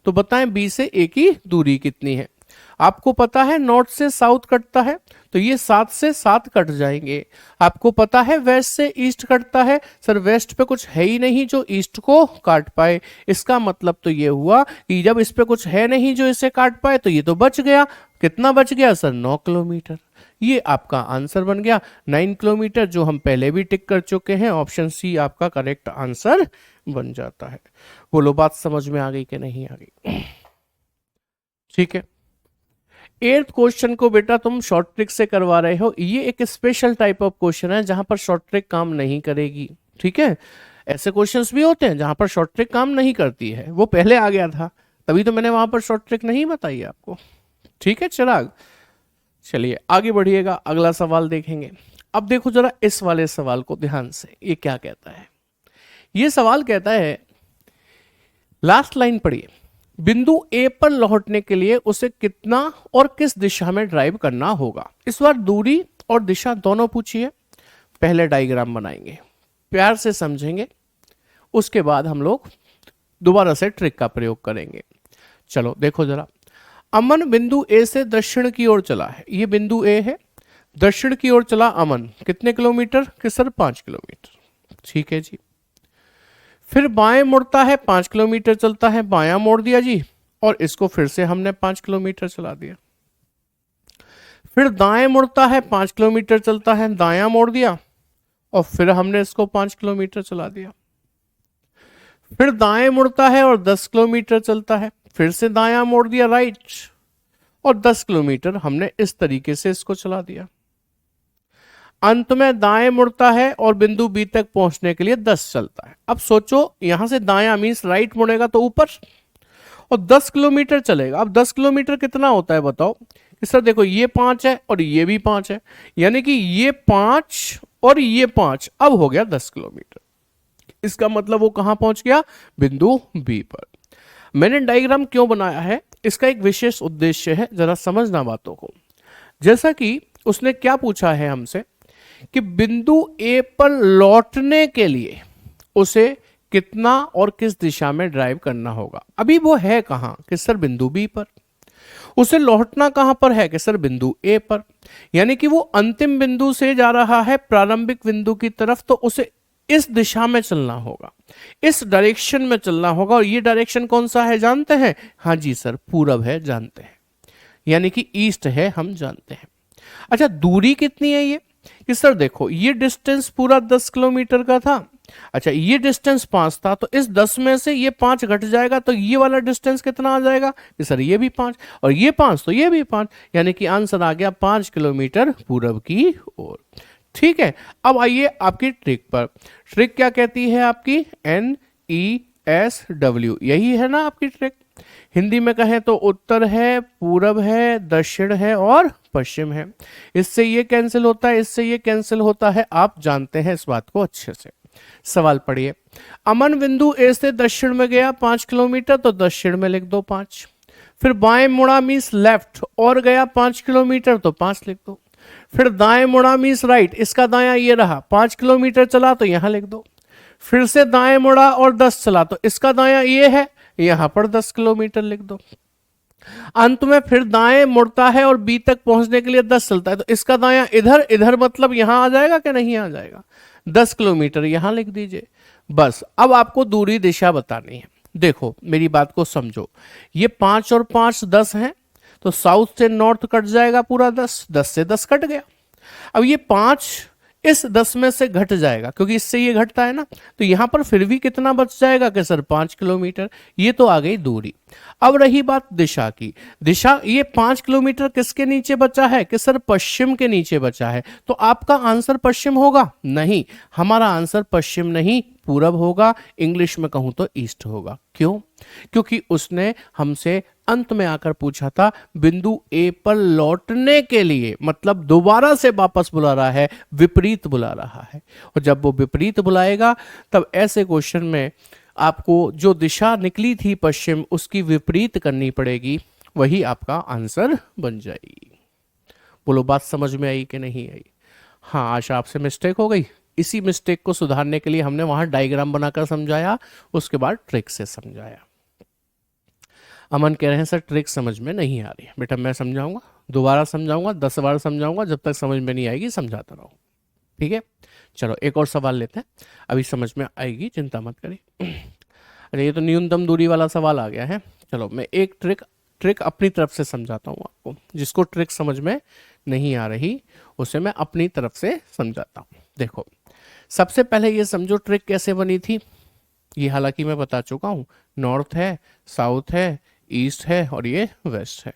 तो बताएं बी से ए की दूरी कितनी है। आपको पता है नॉर्थ से साउथ कटता है तो ये 7 से 7 कट जाएंगे। आपको पता है वेस्ट से ईस्ट कटता है, सर वेस्ट पे कुछ है ही नहीं जो ईस्ट को काट पाए। इसका मतलब तो ये हुआ कि जब इस पे कुछ है नहीं जो इसे काट पाए तो ये तो बच गया। कितना बच गया सर, 9 किलोमीटर। ये आपका आंसर बन गया 9 किलोमीटर, जो हम पहले भी टिक कर चुके हैं। ऑप्शन सी आपका करेक्ट आंसर बन जाता है। बोलो बात समझ में आ गई कि नहीं आ गई। ठीक है, 8th क्वेश्चन को बेटा तुम शॉर्ट ट्रिक से करवा रहे हो। ये एक स्पेशल टाइप ऑफ क्वेश्चन है जहां पर शॉर्ट ट्रिक काम नहीं करेगी। ठीक है, ऐसे क्वेश्चंस भी होते हैं जहां पर शॉर्ट ट्रिक काम नहीं करती है, वो पहले आ गया था तभी तो मैंने वहां पर शॉर्ट ट्रिक नहीं बताई आपको। ठीक है चिराग, चलिए आगे बढ़िएगा, अगला सवाल देखेंगे। अब देखो जरा इस वाले सवाल को ध्यान से, ये क्या कहता है। ये सवाल कहता है, लास्ट लाइन पढ़िए, बिंदु ए पर लौटने के लिए उसे कितना और किस दिशा में ड्राइव करना होगा। इस बार दूरी और दिशा दोनों पूछिए। पहले डायग्राम बनाएंगे, प्यार से समझेंगे, उसके बाद हम लोग दोबारा से ट्रिक का प्रयोग करेंगे। चलो देखो जरा, अमन बिंदु ए से दक्षिण की ओर चला है। ये बिंदु ए है, दक्षिण की ओर चला अमन, कितने किलोमीटर कि सर 5 किलोमीटर। ठीक है जी। फिर बाएं मुड़ता है, 5 किलोमीटर चलता है, बायां मोड़ दिया जी और इसको फिर से हमने 5 किलोमीटर चला दिया। फिर दाएं मुड़ता है, 5 किलोमीटर चलता है, दायां मोड़ दिया और फिर हमने इसको 5 किलोमीटर चला दिया। फिर दाएं मुड़ता है और 10 किलोमीटर चलता है, फिर से दायां मोड़ दिया राइट और 10 किलोमीटर हमने इस तरीके से इसको चला दिया। अंत में दाएं मुड़ता है और बिंदु बी तक पहुंचने के लिए 10 चलता है। अब सोचो यहां से दायां मींस राइट मुड़ेगा तो ऊपर और 10 किलोमीटर चलेगा। अब 10 किलोमीटर कितना होता है बताओ कि सर देखो ये 5 है और ये भी 5 है, यानी कि ये 5 और ये 5, अब हो गया 10 किलोमीटर। इसका मतलब वो कहां पहुंच गया? बिंदु बी पर। मैंने डायग्राम क्यों बनाया है, इसका एक विशेष उद्देश्य है, जरा समझना बातों को। जैसा कि उसने क्या पूछा है हमसे कि बिंदु ए पर लौटने के लिए उसे कितना और किस दिशा में ड्राइव करना होगा। अभी वो है कहां कि सर बिंदु बी पर, उसे लौटना कहां पर है कि सर बिंदु ए पर, यानी कि वो अंतिम बिंदु से जा रहा है प्रारंभिक बिंदु की तरफ, तो उसे इस दिशा में चलना होगा, इस डायरेक्शन में चलना होगा। और ये डायरेक्शन कौन सा है जानते हैं? हाँ जी सर, पूरब है, जानते हैं, यानी कि ईस्ट है, हम जानते हैं। अच्छा, दूरी कितनी है ये? कि सर देखो, ये डिस्टेंस पूरा 10 किलोमीटर का था। अच्छा, ये डिस्टेंस 5 था, तो इस 10 में से ये 5 घट जाएगा, तो ये वाला डिस्टेंस कितना आ जाएगा? कि सर ये भी 5, और ये 5, तो ये भी 5, यानी कि आंसर आ गया 5 किलोमीटर पूरब की ओर। ठीक है, अब आइए आपकी ट्रिक पर। ट्रिक क्या कहती है आपकी? NESW, यही है ना आपकी ट्रिक। हिंदी में कहें तो उत्तर है, पूरब है, दक्षिण है और पश्चिम है। इससे ये कैंसिल होता है, इससे ये कैंसिल होता है, आप जानते हैं इस बात को अच्छे से। सवाल पढ़िए। अमन बिंदु ए से दक्षिण में गया 5 किलोमीटर, तो दक्षिण में लिख दो 5। फिर बाएं मुड़ा मीन्स लेफ्ट और गया 5 किलोमीटर, तो 5 लिख दो। फिर दाएं मुड़ा मीन्स राइट, इसका दायां ये रहा, 5 किलोमीटर चला, तो यहां लिख दो। फिर से दाएं मुड़ा और 10 चला, तो इसका दायां ये है, यहां पर 10 किलोमीटर लिख दो। अंत में फिर दाएं मुड़ता है और बी तक पहुंचने के लिए 10 चलता है, तो इसका दायां इधर, इधर मतलब यहां आ जाएगा कि नहीं आ जाएगा? 10 किलोमीटर यहां लिख दीजिए। बस अब आपको दूरी दिशा बतानी है। देखो मेरी बात को समझो, ये 5 और 5 10 हैं, तो साउथ से नॉर्थ कट जाएगा पूरा 10, 10 से 10 कट गया। अब ये 5 इस 10 में से घट जाएगा, क्योंकि इससे ये घटता है ना, तो यहां पर फिर भी कितना बच जाएगा कि सर 5 किलोमीटर। ये तो आ गई दूरी। अब रही बात दिशा की। दिशा, ये 5 किलोमीटर किसके नीचे बचा है कि सर पश्चिम के नीचे बचा है, तो आपका आंसर पश्चिम होगा? नहीं, हमारा आंसर पश्चिम नहीं, पूरब होगा। इंग्लिश में कहूं तो ईस्ट होगा। क्यों? क्योंकि उसने हमसे अंत में आकर पूछा था बिंदु ए पर लौटने के लिए, मतलब दोबारा से वापस बुला रहा है, विपरीत बुला रहा है। और जब वो विपरीत बुलाएगा, तब ऐसे क्वेश्चन में आपको जो दिशा निकली थी पश्चिम, उसकी विपरीत करनी पड़ेगी, वही आपका आंसर बन जाएगी। बोलो बात समझ में आई कि नहीं आई? हाँ, आशा आपसे मिस्टेक हो गई। इसी मिस्टेक को सुधारने के लिए हमने वहां डायग्राम बनाकर समझाया, उसके बाद ट्रिक से समझाया। अमन कह रहे हैं सर ट्रिक समझ में नहीं आ रही है। बेटा मैं समझाऊंगा, दोबारा समझाऊंगा, 10 बार समझाऊंगा, जब तक समझ में नहीं आएगी समझाता रहो। ठीक है, चलो एक और सवाल लेते हैं, अभी समझ में आएगी, चिंता मत करिए। अरे ये तो न्यूनतम दूरी वाला सवाल आ गया है। चलो मैं एक ट्रिक ट्रिक अपनी तरफ से समझाता हूँ आपको। जिसको ट्रिक समझ में नहीं आ रही उसे मैं अपनी तरफ से समझाता हूँ। देखो सबसे पहले ये समझो ट्रिक कैसे बनी थी। ये हालांकि मैं बता चुका हूँ, नॉर्थ है, साउथ है, ईस्ट है और ये वेस्ट है।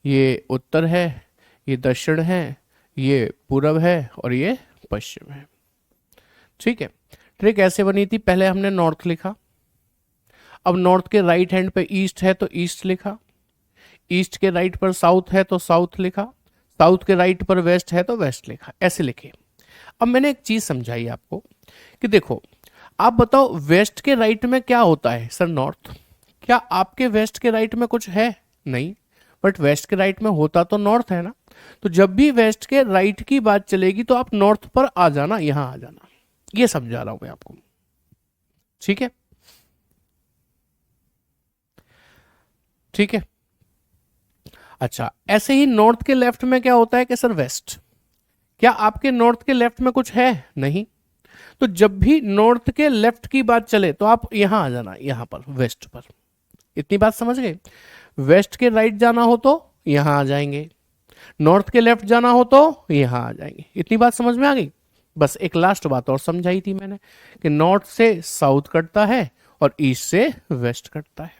ये उत्तर है, ये दक्षिण है, ये पूरब है और ये पश्चिम है। ठीक है, ट्रिक ऐसे बनी थी, पहले हमने नॉर्थ लिखा, अब नॉर्थ के राइट हैंड पे ईस्ट है तो ईस्ट लिखा, ईस्ट के राइट पर साउथ है तो साउथ लिखा, साउथ के राइट पर वेस्ट है तो वेस्ट लिखा, ऐसे लिखे। अब मैंने एक चीज समझाई आपको कि देखो, आप बताओ वेस्ट के राइट में क्या होता है? Sir north. क्या आपके वेस्ट के राइट में कुछ है? नहीं, बट वेस्ट के राइट में होता तो नॉर्थ है ना। तो जब भी वेस्ट के राइट की बात चलेगी तो आप नॉर्थ पर आ जाना, यहां आ जाना। ये समझा रहा हूं मैं आपको। ठीक है, ठीक है। अच्छा, ऐसे ही नॉर्थ के लेफ्ट में क्या होता है कि सर वेस्ट। क्या आपके नॉर्थ के लेफ्ट में कुछ है? नहीं। तो जब भी नॉर्थ के लेफ्ट की बात चले तो आप यहां आ जाना, यहां पर वेस्ट पर। इतनी बात समझ गए? वेस्ट के राइट जाना हो तो यहां आ जाएंगे, नॉर्थ के लेफ्ट जाना हो तो यहां आ जाएंगे। इतनी बात समझ में आ गई? बस एक लास्ट बात और समझाई थी मैंने कि नॉर्थ से साउथ कटता है और ईस्ट से वेस्ट कटता है।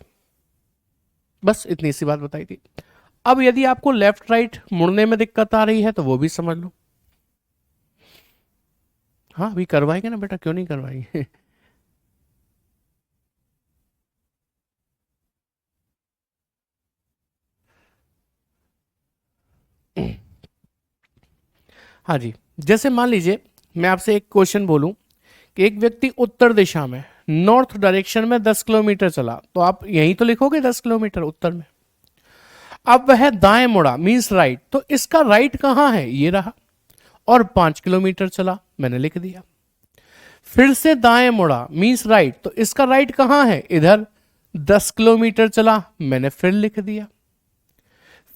बस इतनी सी बात बताई थी। अब यदि आपको लेफ्ट राइट मुड़ने में दिक्कत आ रही है तो वो भी समझ लो। हाँ अभी करवाएंगे ना बेटा, क्यों नहीं करवाएंगे। हाँ जी, जैसे मान लीजिए मैं आपसे एक क्वेश्चन बोलूं कि एक व्यक्ति उत्तर दिशा में नॉर्थ डायरेक्शन में 10 किलोमीटर चला, तो आप यहीं तो लिखोगे 10 किलोमीटर उत्तर में। अब वह दाएं मुड़ा मीन्स राइट, तो इसका राइट कहां है, ये रहा, और 5 किलोमीटर चला, मैंने लिख दिया। फिर से दाएं मुड़ा मीन्स राइट, तो इसका राइट कहां है, इधर, 10 किलोमीटर चला, मैंने फिर लिख दिया।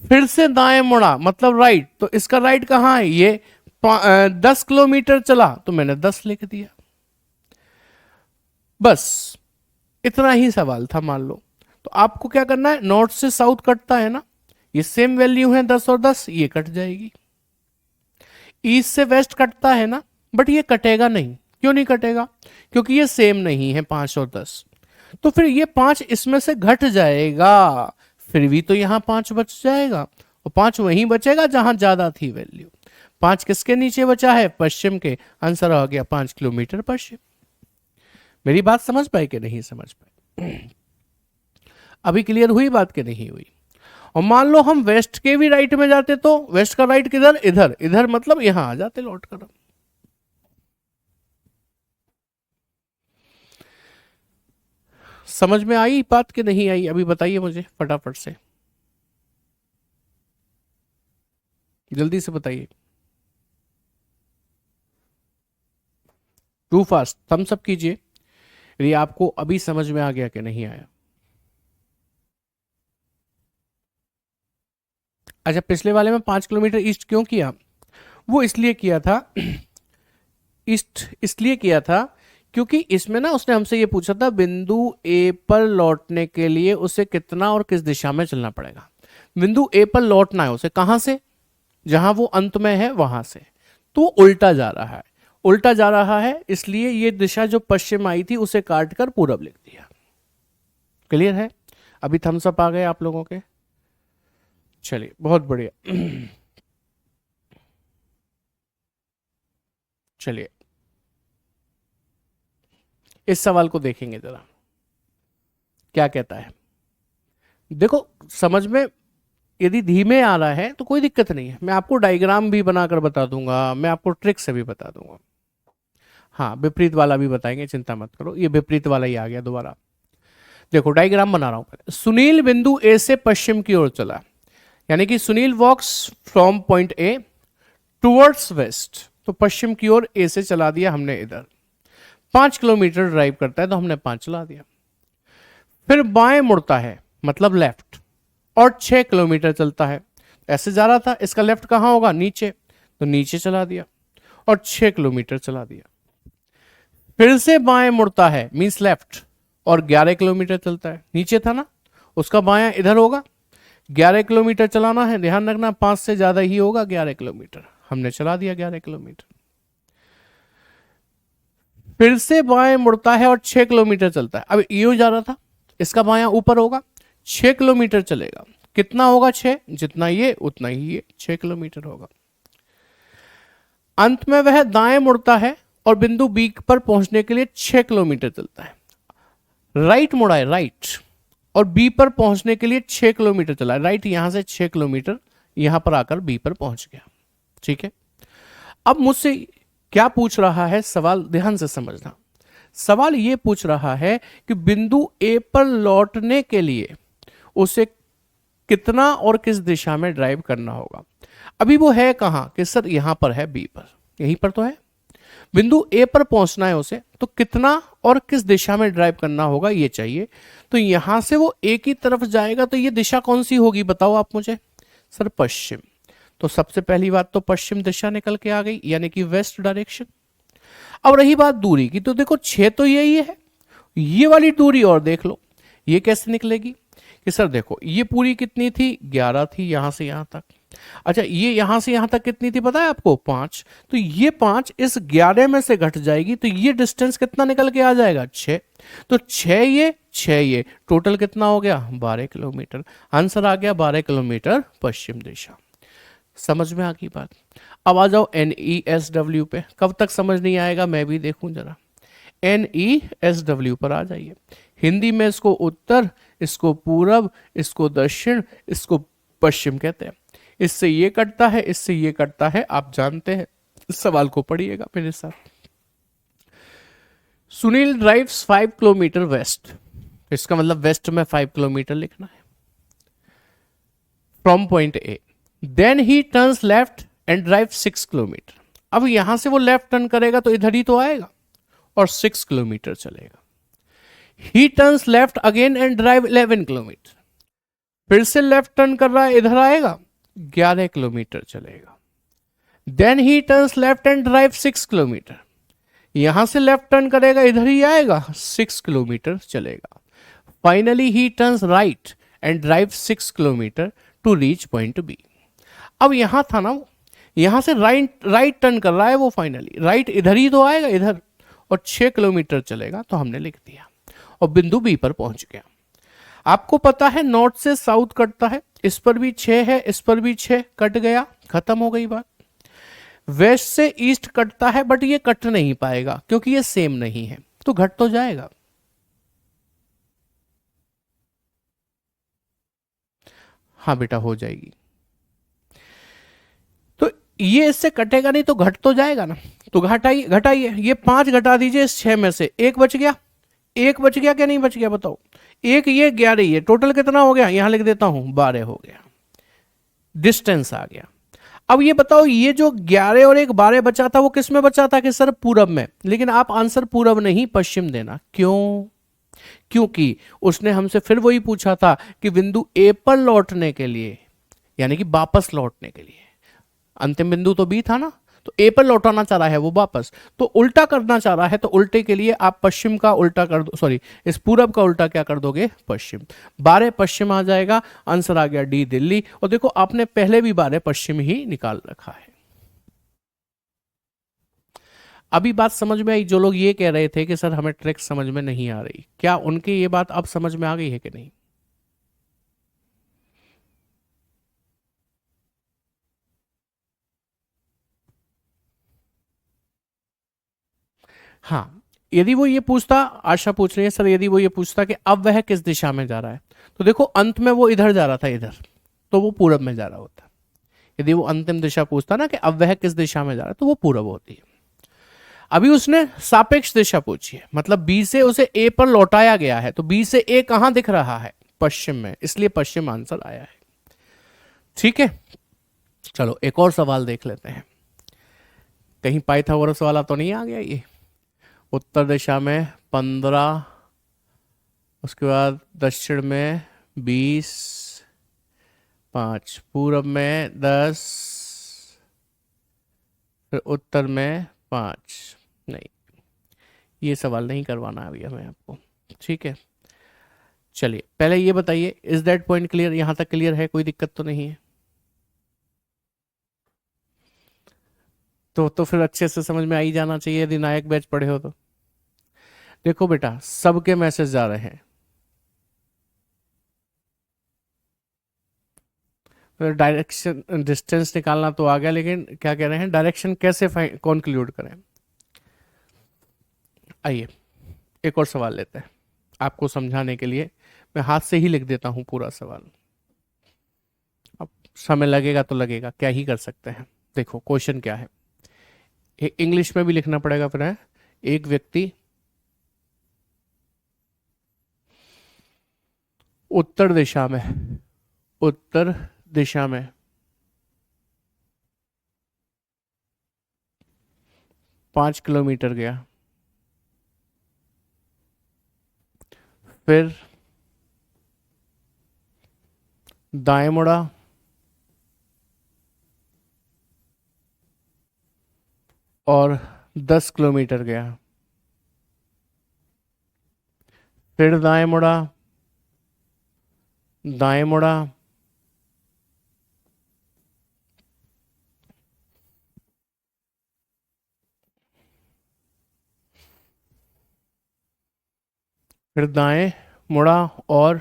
फिर से दाएं मुड़ा मतलब राइट, तो इसका राइट कहां है, ये 10 किलोमीटर चला, तो मैंने 10 लिख दिया। बस इतना ही सवाल था, मान लो। तो आपको क्या करना है, नॉर्थ से साउथ कटता है ना, ये सेम वैल्यू है 10 और 10, ये कट जाएगी। ईस्ट से वेस्ट कटता है ना, बट ये कटेगा नहीं। क्यों नहीं कटेगा, क्योंकि ये सेम नहीं है 5 और 10, तो फिर ये 5 इसमें से घट जाएगा, फिर भी तो यहां 5 बच जाएगा, और 5 वहीं बचेगा जहां ज्यादा थी वैल्यू। 5 किसके नीचे बचा है, पश्चिम के, आंसर आ गया 5 किलोमीटर पश्चिम। मेरी बात समझ पाए कि नहीं समझ पाए, अभी क्लियर हुई बात कि नहीं हुई। और मान लो हम वेस्ट के भी राइट में जाते, तो वेस्ट का राइट किधर, इधर, इधर मतलब यहां आ जाते लौट कर। समझ में आई बात कि नहीं आई, अभी बताइए मुझे फटाफट से, जल्दी से बताइए, टू फास्ट, थम्स अप कीजिए यदि आपको अभी समझ में आ गया कि नहीं आया। अच्छा, पिछले वाले में 5 किलोमीटर ईस्ट क्यों किया, वो इसलिए किया था, ईस्ट इसलिए किया था क्योंकि इसमें ना उसने हमसे ये पूछा था बिंदु ए पर लौटने के लिए उसे कितना और किस दिशा में चलना पड़ेगा। बिंदु ए पर लौटना है उसे, कहां से, जहां वो अंत में है वहां से, तो उल्टा जा रहा है, उल्टा जा रहा है, इसलिए ये दिशा जो पश्चिम आई थी उसे काट कर पूरब लिख दिया। क्लियर है, अभी थम्स अप आ गए आप लोगों के, चलिए बहुत बढ़िया। चलिए इस सवाल को देखेंगे जरा, क्या कहता है। देखो समझ में यदि धीमे आ रहा है तो कोई दिक्कत नहीं है, मैं आपको डायग्राम भी बनाकर बता दूंगा, मैं आपको ट्रिक से भी बता दूंगा। हाँ, विपरीत वाला भी बताएंगे, चिंता मत करो, ये विपरीत वाला ही आ गया दोबारा। देखो डायग्राम बना रहा हूं। सुनील बिंदु ए से पश्चिम की ओर चला, यानी कि Sunil walks from point A towards west, तो पश्चिम की ओर ए से चला दिया हमने इधर। 5 किलोमीटर ड्राइव करता है तो हमने 5 चला दिया। फिर बाएं मुड़ता है मतलब लेफ्ट, और 6 किलोमीटर चलता है, ऐसे जा रहा था, इसका लेफ्ट कहां होगा, नीचे, तो नीचे चला दिया और 6 किलोमीटर चला दिया। फिर से बाएं मुड़ता है मींस लेफ्ट, और 11 किलोमीटर चलता है, नीचे था ना, उसका बायां इधर होगा, 11 किलोमीटर चलाना है, ध्यान रखना 5 से ज्यादा ही होगा 11 किलोमीटर, हमने चला दिया 11 किलोमीटर। फिर से बाएं मुड़ता है और 6 किलोमीटर चलता है, अब यूं जा रहा था, इसका बायां ऊपर होगा, 6 किलोमीटर चलेगा, कितना होगा 6, जितना ये उतना ही ये 6 किलोमीटर होगा। अंत में वह दाएं मुड़ता है और बिंदु बी पर पहुंचने के लिए 6 किलोमीटर चलता है। राइट मुड़ा है, राइट, और बी पर पहुंचने के लिए 6 किलोमीटर चला है, राइट, यहां से 6 किलोमीटर यहां पर आकर बी पर पहुंच गया। ठीक है, अब मुझसे क्या पूछ रहा है सवाल, ध्यान से समझना। सवाल ये पूछ रहा है कि बिंदु ए पर लौटने के लिए उसे कितना और किस दिशा में ड्राइव करना होगा। अभी वो है कहां, कि सर यहां पर है, बी पर, यहीं पर तो है, बिंदु ए पर पहुंचना है उसे, तो कितना और किस दिशा में ड्राइव करना होगा ये चाहिए। तो यहां से वो ए की तरफ जाएगा, तो ये दिशा कौन सी होगी बताओ आप मुझे, सर पश्चिम। तो सबसे पहली बात तो पश्चिम दिशा निकल के आ गई, यानी कि वेस्ट डायरेक्शन। अब रही बात दूरी की, तो देखो 6 तो यही है, ये वाली दूरी और देख लो, ये कैसे निकलेगी, कि सर देखो ये पूरी कितनी थी, 11 थी यहां से यहां तक। अच्छा, ये यहां से यहां तक कितनी थी पता है आपको, 5, तो ये 5 इस 11 में से घट जाएगी, तो ये डिस्टेंस कितना निकल के आ जाएगा, 6, तो 6 ये टोटल कितना हो गया, 12 किलोमीटर। आंसर आ गया 12 किलोमीटर पश्चिम दिशा। समझ में आ गई बात। अब आ जाओ NESW पे, कब तक समझ नहीं आएगा मैं भी देखूं जरा। NESW पर आ जाइए, हिंदी में इसको उत्तर, इसको पूरब, इसको दक्षिण, इसको पश्चिम कहते हैं। इससे ये कटता है, इससे ये कटता है, आप जानते हैं सवाल को पढ़िएगा मेरे साथ। सुनील ड्राइव्स 5 किलोमीटर वेस्ट, इसका मतलब वेस्ट में 5 किलोमीटर लिखना है, from point a. Then he turns left and drive 6 kilometer. अब यहां से वो लेफ्ट टर्न करेगा तो इधर ही तो आएगा और 6 किलोमीटर चलेगा। ही turns left again and drive 11 kilometre. फिर से लेफ्ट टर्न कर रहा है, इधर आएगा, 11 किलोमीटर चलेगा। Then he turns left and drive 6 kilometer. यहां से लेफ्ट टर्न करेगा, इधर ही आएगा, 6 किलोमीटर चलेगा। Finally he turns right and drive 6 kilometer to reach point b. अब यहां था ना वो, यहां से राइट टर्न कर रहा है वो, फाइनली राइट इधर ही तो आएगा, इधर, और 6 किलोमीटर चलेगा, तो हमने लिख दिया और बिंदु बी पर पहुंच गया। आपको पता है नॉर्थ से साउथ कटता है, इस पर भी 6 है, इस पर भी 6, कट गया, खत्म हो गई बात। वेस्ट से ईस्ट कटता है, बट ये कट नहीं पाएगा क्योंकि ये सेम नहीं है, तो घट तो जाएगा। हाँ बेटा हो जाएगी। तो ये इससे कटेगा नहीं तो घट तो जाएगा ना, तो घटाइए घटाइए, ये 5 घटा दीजिए इस 6 में से, एक बच गया, एक बच गया क्या नहीं बच गया बताओ? एक ये 11, ये टोटल कितना हो गया, यहां लिख देता हूं 12 हो गया, डिस्टेंस आ गया। अब ये बताओ, ये जो 11 और एक 12 बचा था वो किस में बचा था कि सर पूरब में, लेकिन आप आंसर पूरब नहीं पश्चिम देना, क्यों? क्योंकि उसने हमसे फिर वही पूछा था कि बिंदु ए पर लौटने के लिए, यानी कि वापस लौटने के लिए, अंतिम बिंदु तो बी था ना, तो ए पर लौटाना चाह रहा है वो वापस, तो उल्टा करना चाह रहा है, तो उल्टे के लिए आप पश्चिम का उल्टा कर दो, सॉरी इस पूरब का उल्टा क्या कर दोगे, पश्चिम। 12 पश्चिम आ जाएगा, आंसर आ गया डी दिल्ली। और देखो आपने पहले भी 12 पश्चिम ही निकाल रखा है। अभी बात समझ में आई? जो लोग ये कह रहे थे कि सर हमें ट्रिक समझ में नहीं आ रही, क्या उनकी ये बात अब समझ में आ गई है कि नहीं? हाँ, यदि वो ये पूछता, आशा पूछ रही है सर, यदि वो ये पूछता कि अब वह किस दिशा में जा रहा है, तो देखो अंत में वो इधर जा रहा था, इधर, तो वो पूरब में जा रहा होता। यदि वो अंतिम दिशा पूछता ना कि अब वह किस दिशा में जा रहा है, तो वो पूरब होती है। अभी उसने सापेक्ष दिशा पूछी है, मतलब बी से उसे ए पर लौटाया गया है, तो बी से ए कहां दिख रहा है, पश्चिम में, इसलिए पश्चिम आंसर आया है। ठीक है, चलो एक और सवाल देख लेते हैं। कहीं पाइथागोरस वाला तो नहीं आ गया ये? उत्तर दिशा में 15, उसके बाद दक्षिण में 20, 5, पूरब में 10, फिर उत्तर में 5। नहीं, ये सवाल नहीं करवाना अभी हमें आपको। ठीक है, चलिए पहले ये बताइए, इज दैट पॉइंट क्लियर? यहां तक क्लियर है, कोई दिक्कत तो नहीं है? तो फिर अच्छे से समझ में आ ही जाना चाहिए यदि नायक बैच पढ़े हो तो। देखो बेटा, सबके मैसेज जा रहे हैं, डायरेक्शन डिस्टेंस निकालना तो आ गया, लेकिन क्या कह रहे हैं, डायरेक्शन कैसे कॉन्क्लूड करें? आइए एक और सवाल लेते हैं, आपको समझाने के लिए मैं हाथ से ही लिख देता हूं पूरा सवाल। अब समय लगेगा तो लगेगा, क्या ही कर सकते हैं। देखो क्वेश्चन क्या है, इंग्लिश में भी लिखना पड़ेगा फिर है। एक व्यक्ति उत्तर दिशा में, उत्तर दिशा में 5 किलोमीटर गया, फिर दाएं मुड़ा, और 10 किलोमीटर गया, फिर दाएं मुड़ा, दाएं मुड़ा, फिर दाएं मुड़ा और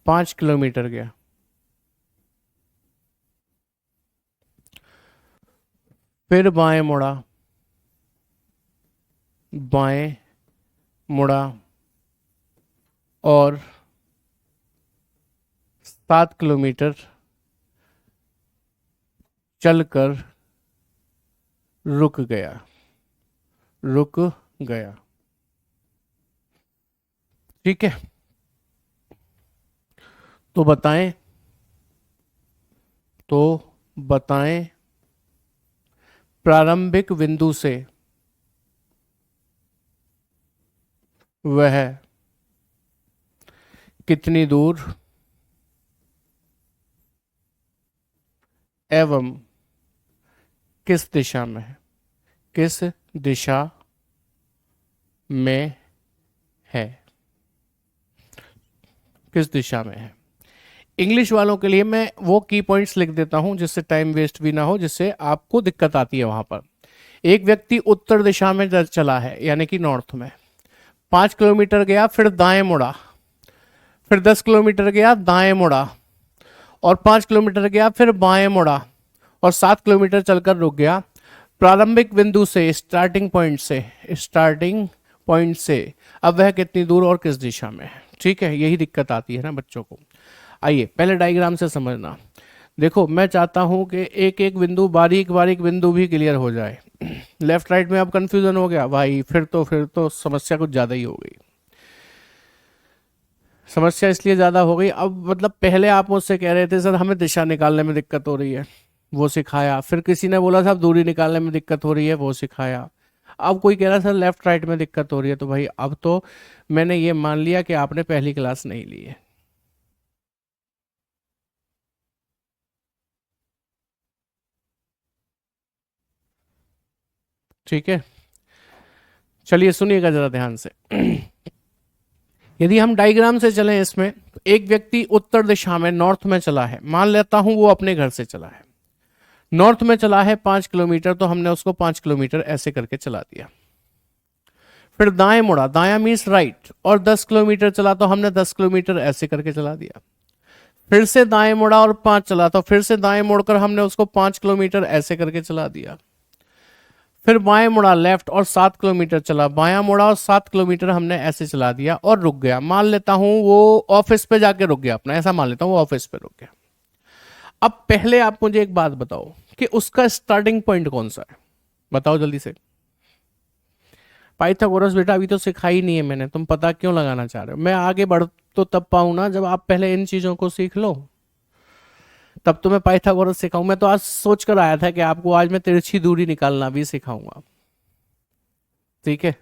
5 किलोमीटर गया, फिर बाएं मुड़ा, बाएं मुड़ा और 7 किलोमीटर चलकर रुक गया, रुक गया। ठीक है, तो बताएं, तो बताएं प्रारंभिक बिंदु से वह कितनी दूर एवं किस दिशा में है, किस दिशा में है, किस दिशा में है। इंग्लिश वालों के लिए मैं वो की पॉइंट्स लिख देता हूं जिससे टाइम वेस्ट भी ना हो, जिससे आपको दिक्कत आती है वहां पर। एक व्यक्ति उत्तर दिशा में चला है, यानी कि नॉर्थ में, 5 किलोमीटर गया, फिर दाएं मुड़ा, फिर 10 किलोमीटर गया, दाएं मुड़ा, और 5 किलोमीटर गया, फिर बाएं मुड़ा, और 7 किलोमीटर चलकर रुक गया। प्रारंभिक बिंदु से, स्टार्टिंग पॉइंट से, स्टार्टिंग पॉइंट से अब वह कितनी दूर और किस दिशा में है। ठीक है, यही दिक्कत आती है ना बच्चों को। आइए पहले डायग्राम से समझना। देखो, मैं चाहता हूं कि एक एक बिंदु, बारीक बारीक बिंदु भी क्लियर हो जाए। लेफ्ट राइट में अब कंफ्यूजन हो गया भाई, फिर तो समस्या कुछ ज़्यादा ही हो गई। समस्या इसलिए ज़्यादा हो गई, अब मतलब पहले आप मुझसे कह रहे थे सर हमें दिशा निकालने में दिक्कत हो रही है, वो सिखाया। फिर किसी ने बोला साहब दूरी निकालने में दिक्कत हो रही है, वो सिखाया। अब कोई कह रहा है सर लेफ्ट राइट में दिक्कत हो रही है। तो भाई अब तो मैंने ये मान लिया कि आपने पहली क्लास नहीं ली है। ठीक है, चलिए सुनिएगा जरा ध्यान से। यदि हम डायग्राम से चलें इसमें, तो एक व्यक्ति उत्तर दिशा में, नॉर्थ में चला है, मान लेता हूं वो अपने घर से चला है, नॉर्थ में चला है 5 किलोमीटर, तो हमने उसको 5 किलोमीटर ऐसे करके चला दिया। फिर दाएं मुड़ा, दाया मीन्स राइट, और 10 किलोमीटर चला तो हमने 10 किलोमीटर ऐसे करके चला दिया। फिर से दाएं मुड़ा और 5 चला, तो फिर से दाएं मुड़कर हमने उसको 5 किलोमीटर ऐसे करके चला दिया। फिर बाएं मुड़ा लेफ्ट और 7 किलोमीटर चला, बायां मुड़ा और 7 किलोमीटर हमने ऐसे चला दिया और रुक गया। मान लेता हूं वो ऑफिस पे जाके रुक गया अपना, ऐसा मान लेता हूं वो ऑफिस पे रुक गया। अब पहले आप मुझे एक बात बताओ कि उसका स्टार्टिंग पॉइंट कौन सा है, बताओ जल्दी से। पाइथागोरस बेटा अभी तो सिखाई नहीं है मैंने, तुम पता क्यों लगाना चाह रहे हो। मैं आगे बढ़ तो तब पाऊं ना जब आप पहले इन चीजों को सीख लो, तब तो मैं पाइथागोरस सिखाऊं। मैं तो आज सोच कर आया था कि आपको आज मैं तिरछी दूरी निकालना भी सिखाऊंगा। ठीक है,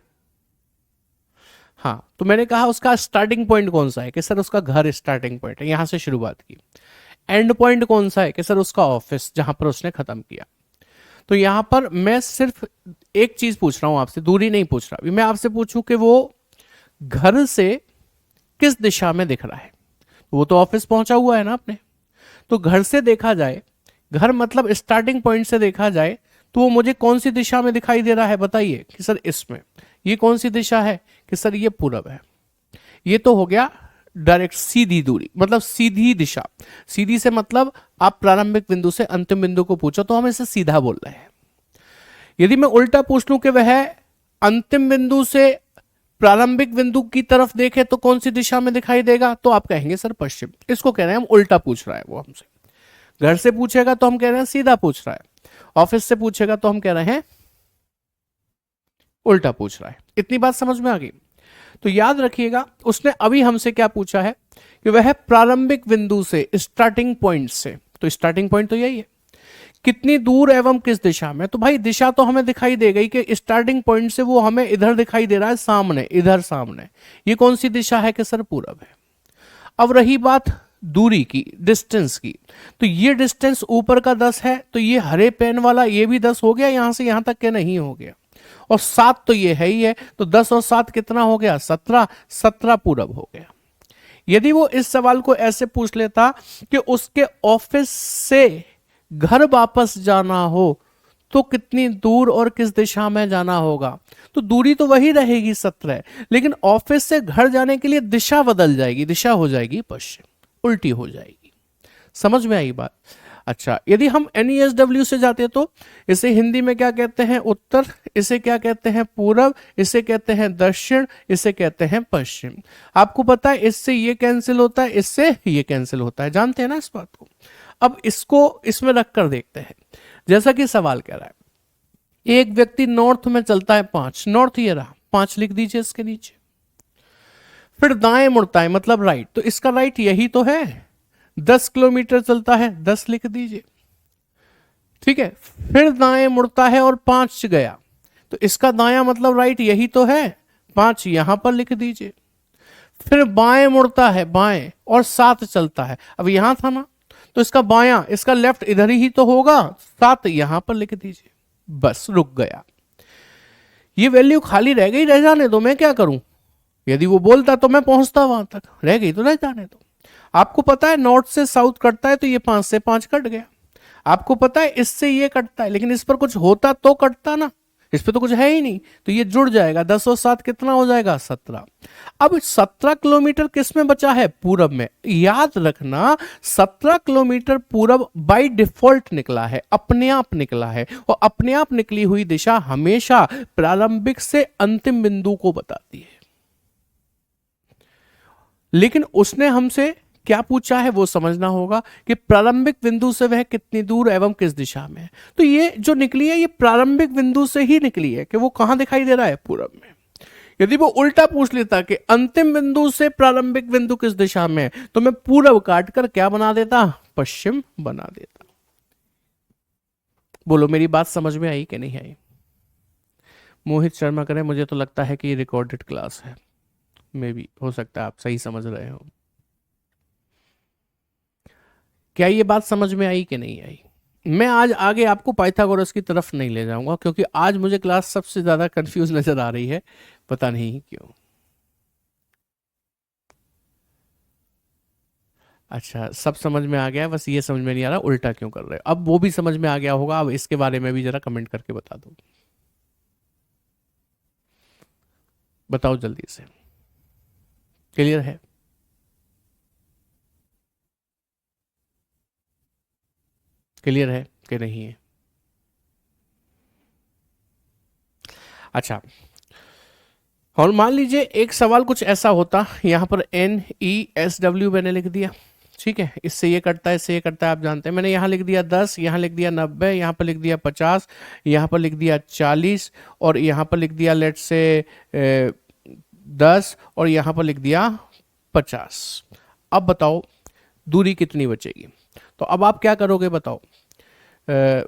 हाँ, तो मैंने कहा उसका स्टार्टिंग पॉइंट कौन सा है, कि सर उसका घर स्टार्टिंग पॉइंट है, यहां से शुरुआत की। एंड पॉइंट कौन सा है, कि सर उसका ऑफिस, जहां पर उसने खत्म किया। तो यहां पर मैं सिर्फ एक चीज पूछ रहा हूं आपसे, दूरी नहीं पूछ रहा। मैं आपसे पूछूं कि वो घर से किस दिशा में दिख रहा है। वो तो ऑफिस पहुंचा हुआ है ना अपने, तो घर से देखा जाए, घर मतलब स्टार्टिंग पॉइंट से देखा जाए, तो वो मुझे कौन सी दिशा में दिखाई दे रहा है बताइए। कि सर इसमें, ये कौन सी दिशा है, कि सर ये पूरब है। ये तो हो गया डायरेक्ट सीधी दूरी, मतलब सीधी दिशा। सीधी से मतलब आप प्रारंभिक बिंदु से अंतिम बिंदु को पूछो तो हम इसे सीधा बोल रहे हैं। यदि मैं उल्टा पूछ लूं कि वह अंतिम बिंदु से प्रारंभिक बिंदु की तरफ देखे तो कौन सी दिशा में दिखाई देगा, तो आप कहेंगे सर पश्चिम। इसको कह रहे हैं हम उल्टा पूछ रहा है वो हमसे। घर से पूछेगा तो हम कह रहे हैं सीधा पूछ रहा है, ऑफिस से पूछेगा तो हम कह रहे हैं उल्टा पूछ रहा है। इतनी बात समझ में आ गई। तो याद रखिएगा उसने अभी हमसे क्या पूछा है, कि वह प्रारंभिक बिंदु से, स्टार्टिंग पॉइंट से, तो स्टार्टिंग पॉइंट तो यही है, कितनी दूर एवं किस दिशा में। तो भाई दिशा तो हमें दिखाई दे गई कि स्टार्टिंग पॉइंट से वो हमें इधर दिखाई दे रहा है, सामने, इधर सामने। ये कौन सी दिशा है, कि सर पूरब है। अब रही बात दूरी की, डिस्टेंस की, तो ये डिस्टेंस ऊपर का 10 है, तो ये हरे पेन वाला ये भी 10 हो गया, यहां से यहां तक के नहीं हो गया, और 7 तो ये है ही है, तो 10 और 7 कितना हो गया, 17। 17 पूरब हो गया। यदि वो इस सवाल को ऐसे पूछ लेता कि उसके ऑफिस से घर वापस जाना हो तो कितनी दूर और किस दिशा में जाना होगा, तो दूरी तो वही रहेगी 17, लेकिन ऑफिस से घर जाने के लिए दिशा बदल जाएगी, दिशा हो जाएगी पश्चिम, उल्टी हो जाएगी। समझ में आई बात। अच्छा, यदि हम NESW से जाते तो इसे हिंदी में क्या कहते हैं, उत्तर, इसे क्या कहते हैं पूरब, इसे कहते हैं दक्षिण, इसे कहते हैं पश्चिम। आपको पता है इससे ये कैंसिल होता है, इससे ये कैंसिल होता है, जानते हैं ना इस बात को। अब इसको इसमें रख कर देखते हैं। जैसा कि सवाल कह रहा है एक व्यक्ति नॉर्थ में चलता है 5, नॉर्थ ये रहा 5 लिख दीजिए इसके नीचे। फिर दाएं मुड़ता है मतलब राइट, तो इसका राइट यही तो है, 10 किलोमीटर चलता है 10 लिख दीजिए। ठीक है, फिर दाएं मुड़ता है और 5 गया, तो इसका दाया मतलब राइट यही तो है, 5 यहां पर लिख दीजिए। फिर बाएं मुड़ता है बाएं और 7 चलता है, अब यहां था ना, तो इसका बायां इसका लेफ्ट इधर ही तो होगा, 7 यहां पर लिख दीजिए। बस रुक गया, ये वैल्यू खाली रह गई, रह जाने दो, मैं क्या करूं, यदि वो बोलता तो मैं पहुंचता वहां तक, रह गई तो रह जाने दो। आपको पता है नॉर्थ से साउथ कटता है तो ये 5 से 5 कट गया, आपको पता है इससे ये कटता है, लेकिन इस पर कुछ होता तो कटता ना, इस पे तो कुछ है ही नहीं, तो ये जुड़ जाएगा, 10 और 7 कितना हो जाएगा 17। अब 17 किलोमीटर किस में बचा है, पूरब में। याद रखना 17 किलोमीटर पूरब बाय डिफॉल्ट निकला है, अपने आप निकला है, और अपने आप निकली हुई दिशा हमेशा प्रारंभिक से अंतिम बिंदु को बताती है। लेकिन उसने हमसे क्या पूछा है वो समझना होगा कि प्रारंभिक बिंदु से वह कितनी दूर एवं किस दिशा में है। तो ये जो निकली है ये प्रारंभिक बिंदु से ही निकली है कि वो कहां दिखाई दे रहा है, पूरब में। यदि वो उल्टा पूछ लेता कि अंतिम बिंदु से प्रारंभिक बिंदु किस दिशा में है, तो मैं पूरब काटकर क्या बना देता, पश्चिम बना देता। बोलो मेरी बात समझ में आई कि नहीं आई। मोहित शर्मा करें, मुझे तो लगता है कि ये रिकॉर्डेड क्लास है, मे भी हो सकता है आप सही समझ रहे हो। क्या ये बात समझ में आई कि नहीं आई। मैं आज आगे आपको पाइथागोरस की तरफ नहीं ले जाऊंगा, क्योंकि आज मुझे क्लास सबसे ज्यादा कंफ्यूज नजर आ रही है, पता नहीं क्यों। अच्छा, सब समझ में आ गया है, बस ये समझ में नहीं आ रहा उल्टा क्यों कर रहे हो। अब वो भी समझ में आ गया होगा, अब इसके बारे में भी जरा कमेंट करके बता दो, बताओ जल्दी से, क्लियर है। क्लियर है कि नहीं है। अच्छा, और मान लीजिए एक सवाल कुछ ऐसा होता, यहां पर NESW मैंने लिख दिया, ठीक है, इससे ये कटता है, इससे ये कटता है, आप जानते हैं। मैंने यहाँ लिख दिया 10, यहाँ लिख दिया 90, यहाँ पर लिख दिया 50, यहाँ पर लिख दिया 40, और यहाँ पर लिख दिया लेट से 10, और यहाँ पर लिख दिया 50। अब बताओ दूरी कितनी बचेगी। तो अब आप क्या करोगे बताओ। अ,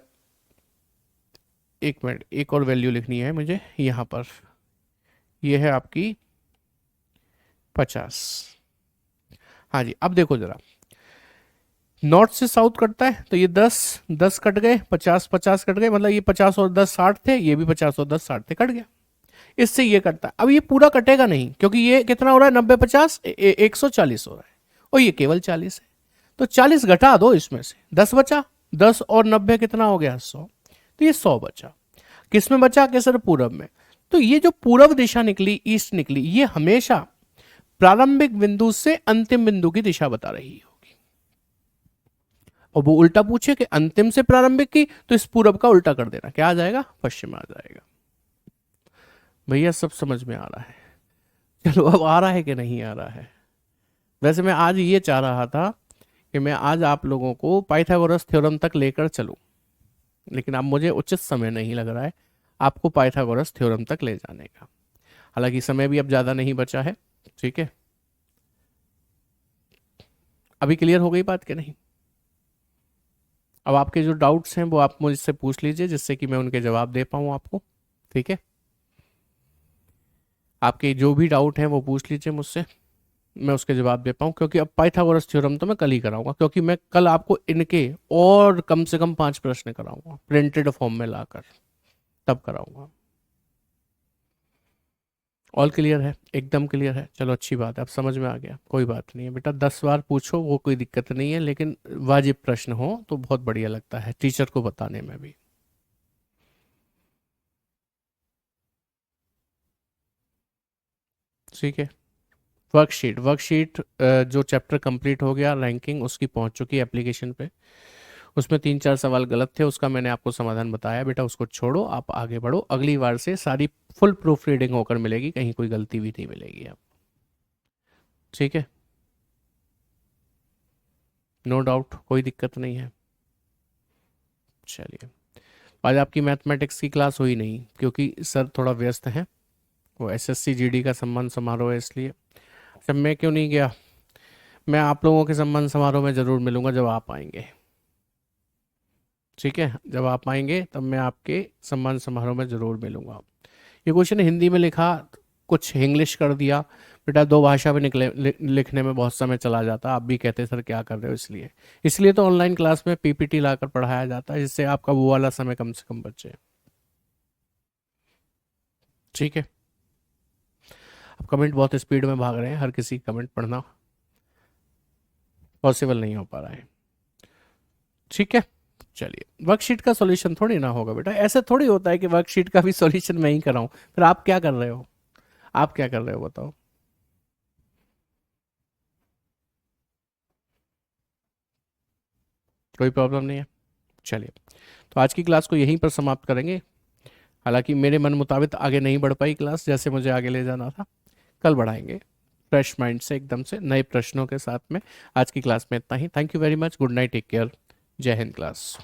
एक मिनट, एक और वैल्यू लिखनी है मुझे यहाँ पर, ये है आपकी 50। हाँ जी, अब देखो जरा, नॉर्थ से साउथ कटता है तो ये 10 10 कट गए, 50 50 कट गए, मतलब ये 50 और 10 60 थे, ये भी 50 और 10 60 थे, कट गया। इससे ये कटता है, अब ये पूरा कटेगा नहीं, क्योंकि ये कितना हो रहा है, 90 50 140 हो रहा है, और ये केवल 40 है, तो 40 घटा दो इसमें से, 10 बचा, 10 और 90 कितना हो गया 100, तो ये 100 बचा। किस में बचा कि सर, पूरब में। तो ये जो पूरब दिशा निकली, ईस्ट निकली, ये हमेशा प्रारंभिक बिंदु से अंतिम बिंदु की दिशा बता रही होगी। और वो उल्टा पूछे कि अंतिम से प्रारंभिक की, तो इस पूरब का उल्टा कर देना, क्या आ जाएगा, पश्चिम आ जाएगा। भैया सब समझ में आ रहा है। चलो अब आ रहा है कि नहीं आ रहा है। वैसे मैं आज ये चाह रहा था कि मैं आज आप लोगों को पाइथागोरस थ्योरम तक लेकर चलूं, लेकिन अब मुझे उचित समय नहीं लग रहा है आपको पाइथागोरस थ्योरम तक ले जाने का। हालांकि समय भी अब ज़्यादा नहीं बचा है, ठीक है। अभी क्लियर हो गई बात कि नहीं। अब आपके जो डाउट्स हैं वो आप मुझसे पूछ लीजिए, जिससे कि मैं उनके जवाब दे पाऊँ आपको, ठीक है। आपके जो भी डाउट हैं वो पूछ लीजिए मुझसे, मैं उसके जवाब दे पाऊँ, क्योंकि अब पाइथागोरस थ्योरम तो मैं कल ही कराऊंगा, क्योंकि मैं कल आपको इनके और कम से कम 5 प्रश्न कराऊंगा प्रिंटेड फॉर्म में लाकर, तब कराऊंगा। ऑल क्लियर है, एकदम क्लियर है। चलो अच्छी बात है, अब समझ में आ गया, कोई बात नहीं है बेटा, 10 बार पूछो वो कोई दिक्कत नहीं है, लेकिन वाजिब प्रश्न हो तो बहुत बढ़िया लगता है टीचर को बताने में भी। ठीक है, वर्कशीट वर्कशीट जो चैप्टर कंप्लीट हो गया, रैंकिंग उसकी पहुंच चुकी है एप्लीकेशन पे। उसमें 3 4 सवाल गलत थे, उसका मैंने आपको समाधान बताया, बेटा उसको छोड़ो, आप आगे बढ़ो, अगली बार से सारी फुल प्रूफ रीडिंग होकर मिलेगी, कहीं कोई गलती भी नहीं मिलेगी अब, ठीक है। नो डाउट, कोई दिक्कत नहीं है। चलिए, आज आपकी मैथमेटिक्स की क्लास हुई नहीं क्योंकि सर थोड़ा व्यस्त हैं, वो एसएससी जीडी का सम्मान समारोह है इसलिए। जब मैं क्यों नहीं गया, मैं आप लोगों के सम्मान समारोह में ज़रूर मिलूंगा जब आप आएंगे। ठीक है, जब आप आएंगे तब मैं आपके सम्मान समारोह में ज़रूर मिलूंगा। ये क्वेश्चन हिंदी में लिखा, कुछ इंग्लिश कर दिया। बेटा दो भाषा में लिखने में बहुत समय चला जाता। आप भी कहते सर क्या कर रहे हो, इसलिए इसलिए तो ऑनलाइन क्लास में पीपीटी लाकर पढ़ाया जाता है, जिससे आपका वो वाला समय कम से कम बचे। ठीक है, अब कमेंट बहुत स्पीड में भाग रहे हैं, हर किसी कमेंट पढ़ना पॉसिबल नहीं हो पा रहा है। ठीक है, चलिए, वर्कशीट का सॉल्यूशन थोड़ी ना होगा बेटा, ऐसे थोड़ी होता है कि वर्कशीट का भी सॉल्यूशन मैं ही कर रहा हूँ। फिर आप क्या कर रहे हो, आप क्या कर रहे हो बताओ। कोई प्रॉब्लम नहीं है, चलिए, तो आज की क्लास को यहीं पर समाप्त करेंगे। हालांकि मेरे मन मुताबिक आगे नहीं बढ़ पाई क्लास, जैसे मुझे आगे ले जाना था। कल बढ़ाएंगे फ्रेश माइंड से, एकदम से नए प्रश्नों के साथ में। आज की क्लास में इतना ही। Thank you very much, good night, take care, जय हिंद क्लास।